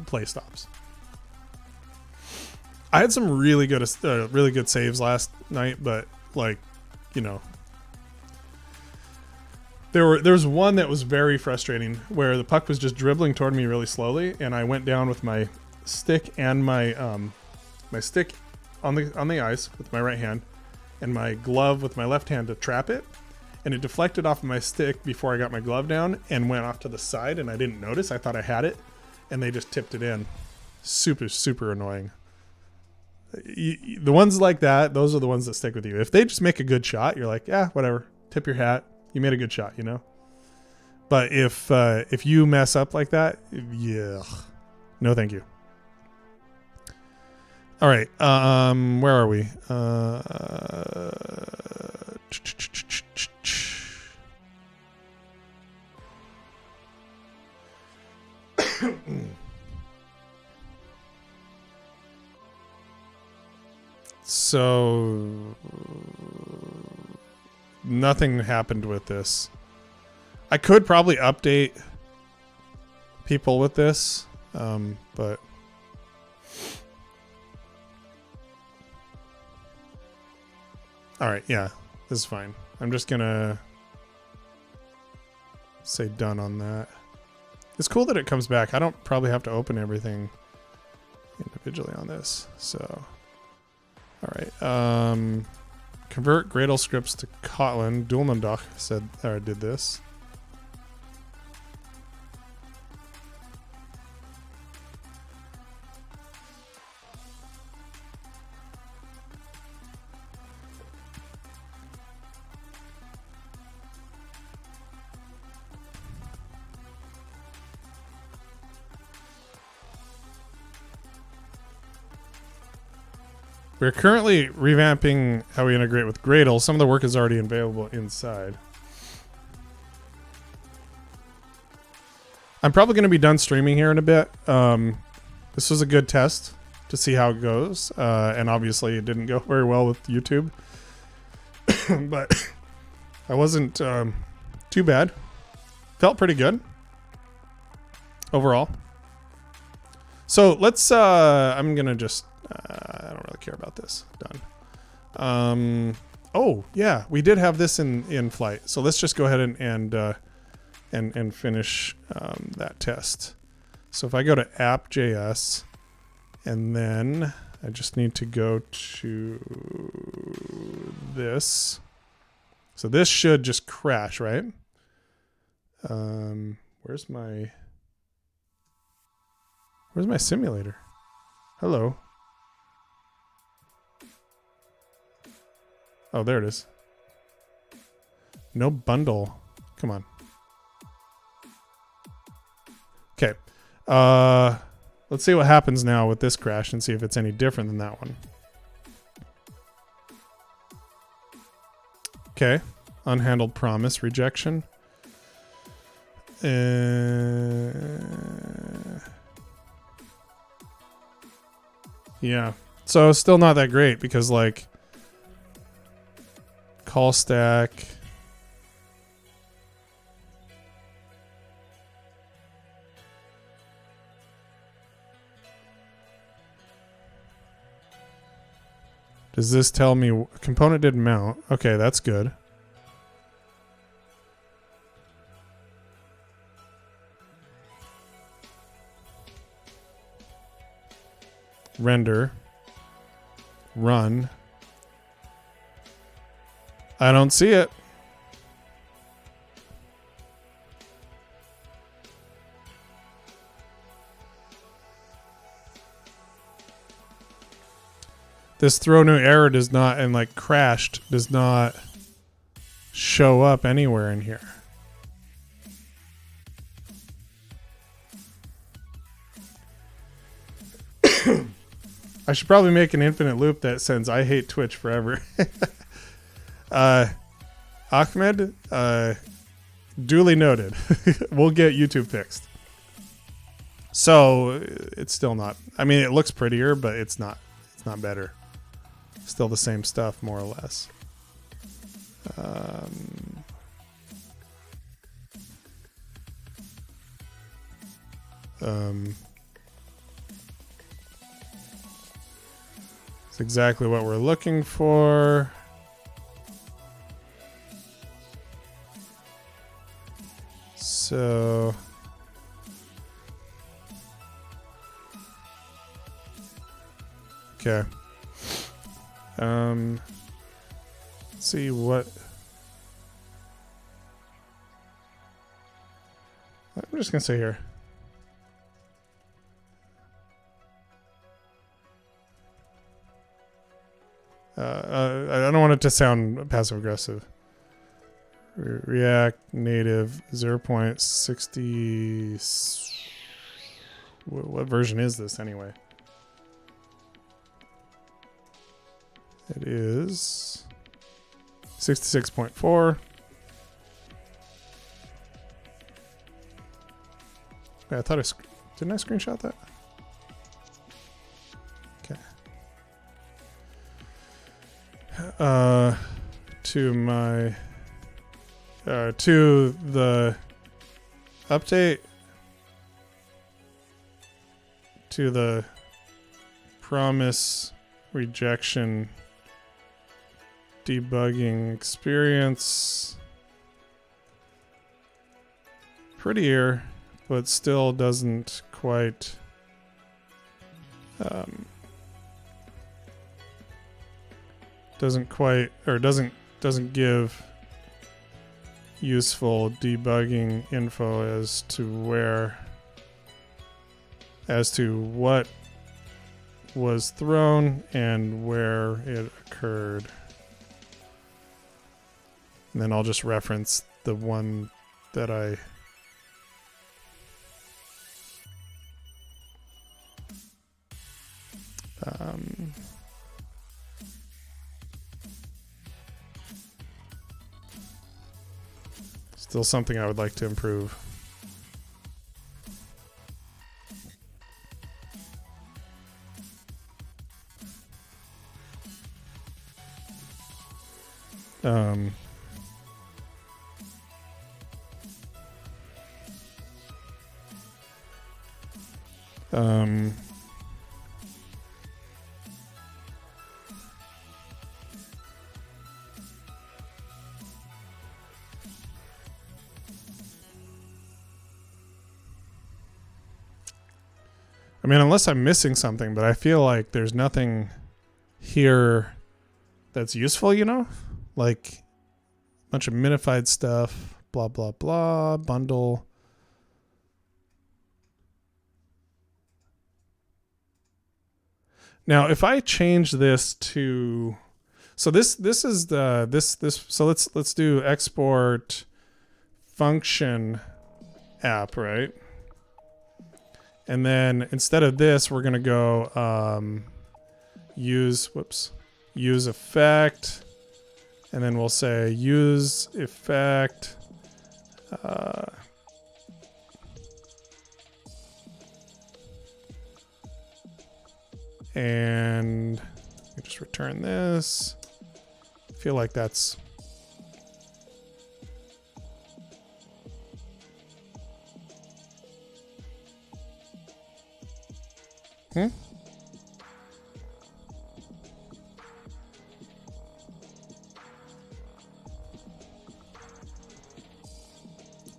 play stops. I had some really good saves last night, but like, there was one that was very frustrating where the puck was just dribbling toward me really slowly, and I went down with my stick and my stick on the ice with my right hand, and my glove with my left hand to trap it, and it deflected off of my stick before I got my glove down and went off to the side, and I didn't notice. I thought I had it, and they just tipped it in. Super annoying. The ones like that, those are the ones that stick with you. If they just make a good shot, you're like, yeah, whatever. Tip your hat. You made a good shot, But if you mess up like that, yeah, no, thank you. All right. Where are we? So nothing happened with this. I could probably update people with this, but all right, yeah, this is fine. I'm just gonna say done on that. It's cool that it comes back. I don't probably have to open everything individually on this. So, all right. Convert Gradle scripts to Kotlin. Dulmendach said or did this. We're currently revamping how we integrate with Gradle. Some of the work is already available inside. I'm probably going to be done streaming here in a bit. This was a good test to see how it goes. And obviously it didn't go very well with YouTube. But I wasn't too bad. Felt pretty good overall. So let's, I'm going to just, I don't really care about this. Done. Oh yeah, we did have this in flight. So let's just go ahead and finish that test. So if I go to app.js and then I just need to go to this. So this should just crash, right? Where's my simulator? Hello. Oh, there it is. No bundle. Come on. Okay. Let's see what happens now with this crash and see if it's any different than that one. Okay. Unhandled promise rejection. Yeah. So still not that great because like call stack. Does this tell me component didn't mount? Okay, that's good. Render. Run. I don't see it. This throw new error does not, and like crashed, does not show up anywhere in here. I should probably make an infinite loop that sends I hate Twitch forever. Ahmed, duly noted. We'll get YouTube fixed. So it's still not, I mean, it looks prettier, but it's not better. Still the same stuff, more or less. It's exactly what we're looking for. So okay. Let's see what I'm just gonna say here. I don't want it to sound passive aggressive. React Native 0.60. What version is this anyway? It is 66.4. Wait, I thought didn't I screenshot that? Okay. To my to the update to the promise rejection debugging experience. Prettier, but still doesn't quite doesn't give useful debugging info as to what was thrown and where it occurred. And then I'll just reference the one that I still something I would like to improve. I mean, unless I'm missing something, but I feel like there's nothing here that's useful, you know? Like a bunch of minified stuff, blah, blah, blah, bundle. Now, if I change this to, so this is the, so let's do export function app, right? And then instead of this, we're going to go use effect. And then we'll say use effect. And we just return this. I feel like that's...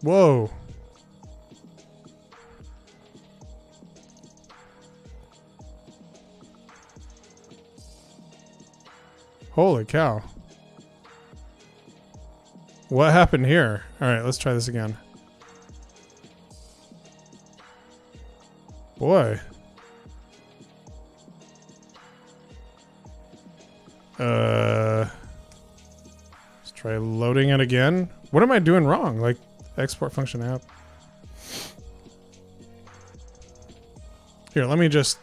Whoa. Holy cow. What happened here? All right, let's try this again. Boy. Let's try loading it again. What am I doing wrong? Like export function app. Here, let me just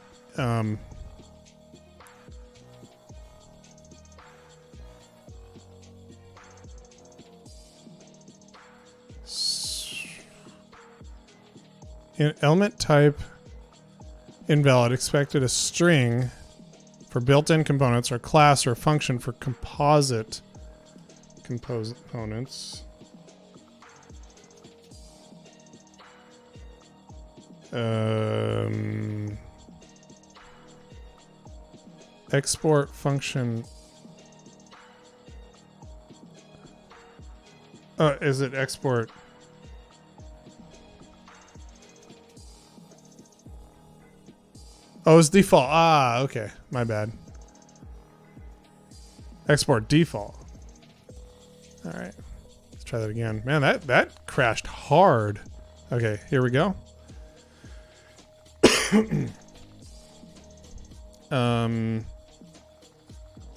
element type invalid, expected a string for built-in components or class or function for components. Export function. Is it export? Oh, it's default. Ah, okay. My bad. Export default. All right. Let's try that again. Man, that crashed hard. Okay, here we go.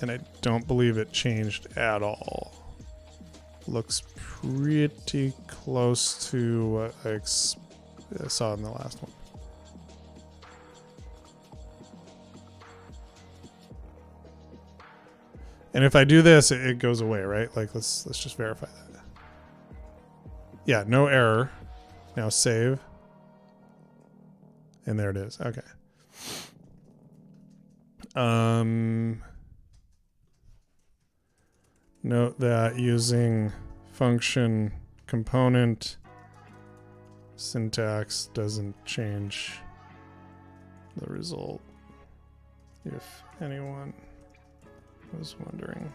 And I don't believe it changed at all. Looks pretty close to what I saw in the last one. And if I do this, it goes away, right? Like let's just verify that. Yeah, no error. Now save. And there it is. Okay. Note that using function component syntax doesn't change the result, if anyone was wondering.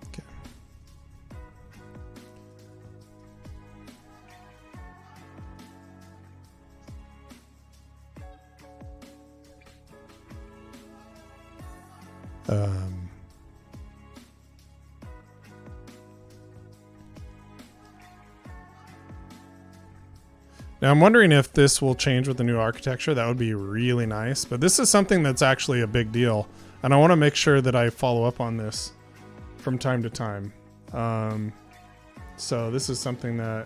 Okay. Now I'm wondering if this will change with the new architecture. That would be really nice. But this is something that's actually a big deal. And I want to make sure that I follow up on this from time to time. So this is something that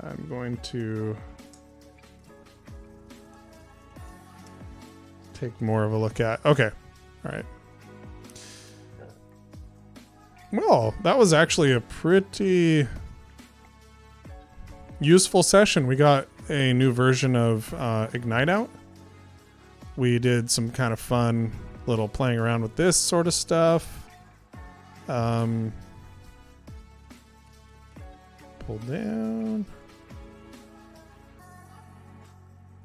I'm going to take more of a look at. Okay. All right. Well, that was actually a pretty useful session. We got a new version of Ignite out. We did some kind of fun little playing around with this sort of stuff. Pull down.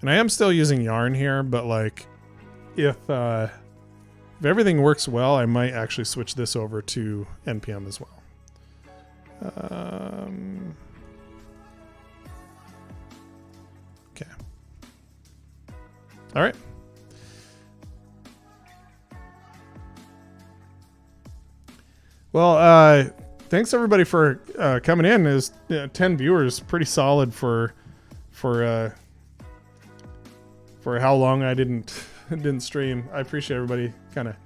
And I am still using Yarn here, but like if everything works well, I might actually switch this over to NPM as well. Okay. All right. Well, thanks everybody for coming in. Is 10 viewers, pretty solid for how long I didn't stream. I appreciate everybody kind of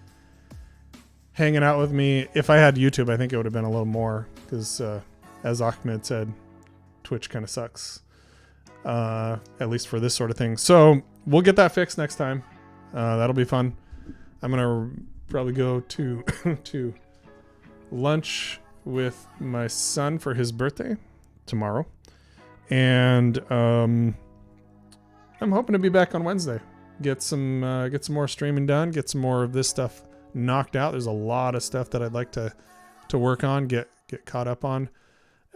hanging out with me. If I had YouTube, I think it would have been a little more because, as Ahmed said, Twitch kind of sucks, at least for this sort of thing. So we'll get that fixed next time. That'll be fun. I'm gonna probably go to to lunch with my son for his birthday tomorrow, and I'm hoping to be back on Wednesday. Get some more streaming done. Get some more of this stuff knocked out. There's a lot of stuff that I'd like to work on, get caught up on.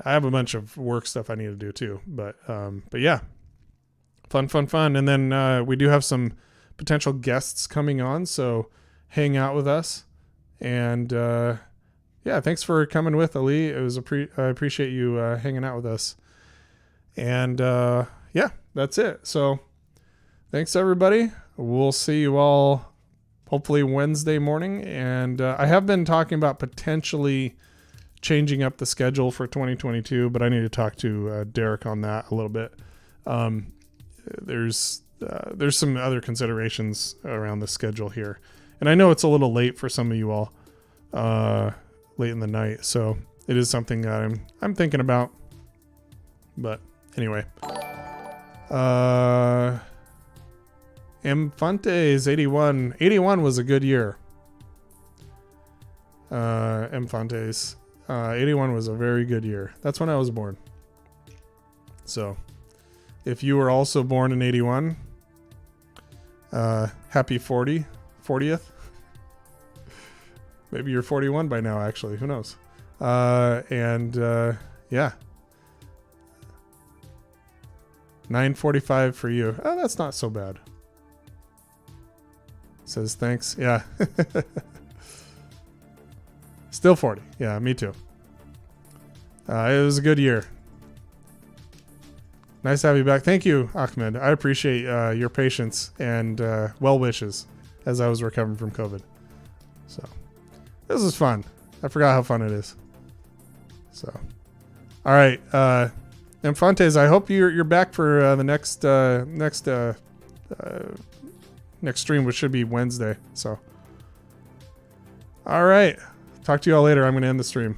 I have a bunch of work stuff I need to do too, but yeah, fun. And then we do have some potential guests coming on, so hang out with us. And yeah, thanks for coming with, Ali. It was I appreciate you hanging out with us. And yeah, that's it. So thanks everybody. We'll see you all hopefully Wednesday morning. And I have been talking about potentially changing up the schedule for 2022, but I need to talk to Derek on that a little bit. There's some other considerations around the schedule here, and I know it's a little late for some of you all, late in the night, so it is something that I'm thinking about. But anyway, Infante's 81 was a good year. Infante's 81 was a very good year. That's when I was born. So if you were also born in 81, happy 40th. Maybe you're 41 by now, actually. Who knows? And yeah. 9:45 for you. Oh, that's not so bad. Says thanks. Yeah. Still 40. Yeah, me too. It was a good year. Nice to have you back. Thank you, Ahmed. I appreciate your patience and well wishes as I was recovering from COVID. So this is fun. I forgot how fun it is. So, all right, Infantes. I hope you're back for the next stream, which should be Wednesday. So, All right. Talk to you all later. I'm going to end the stream.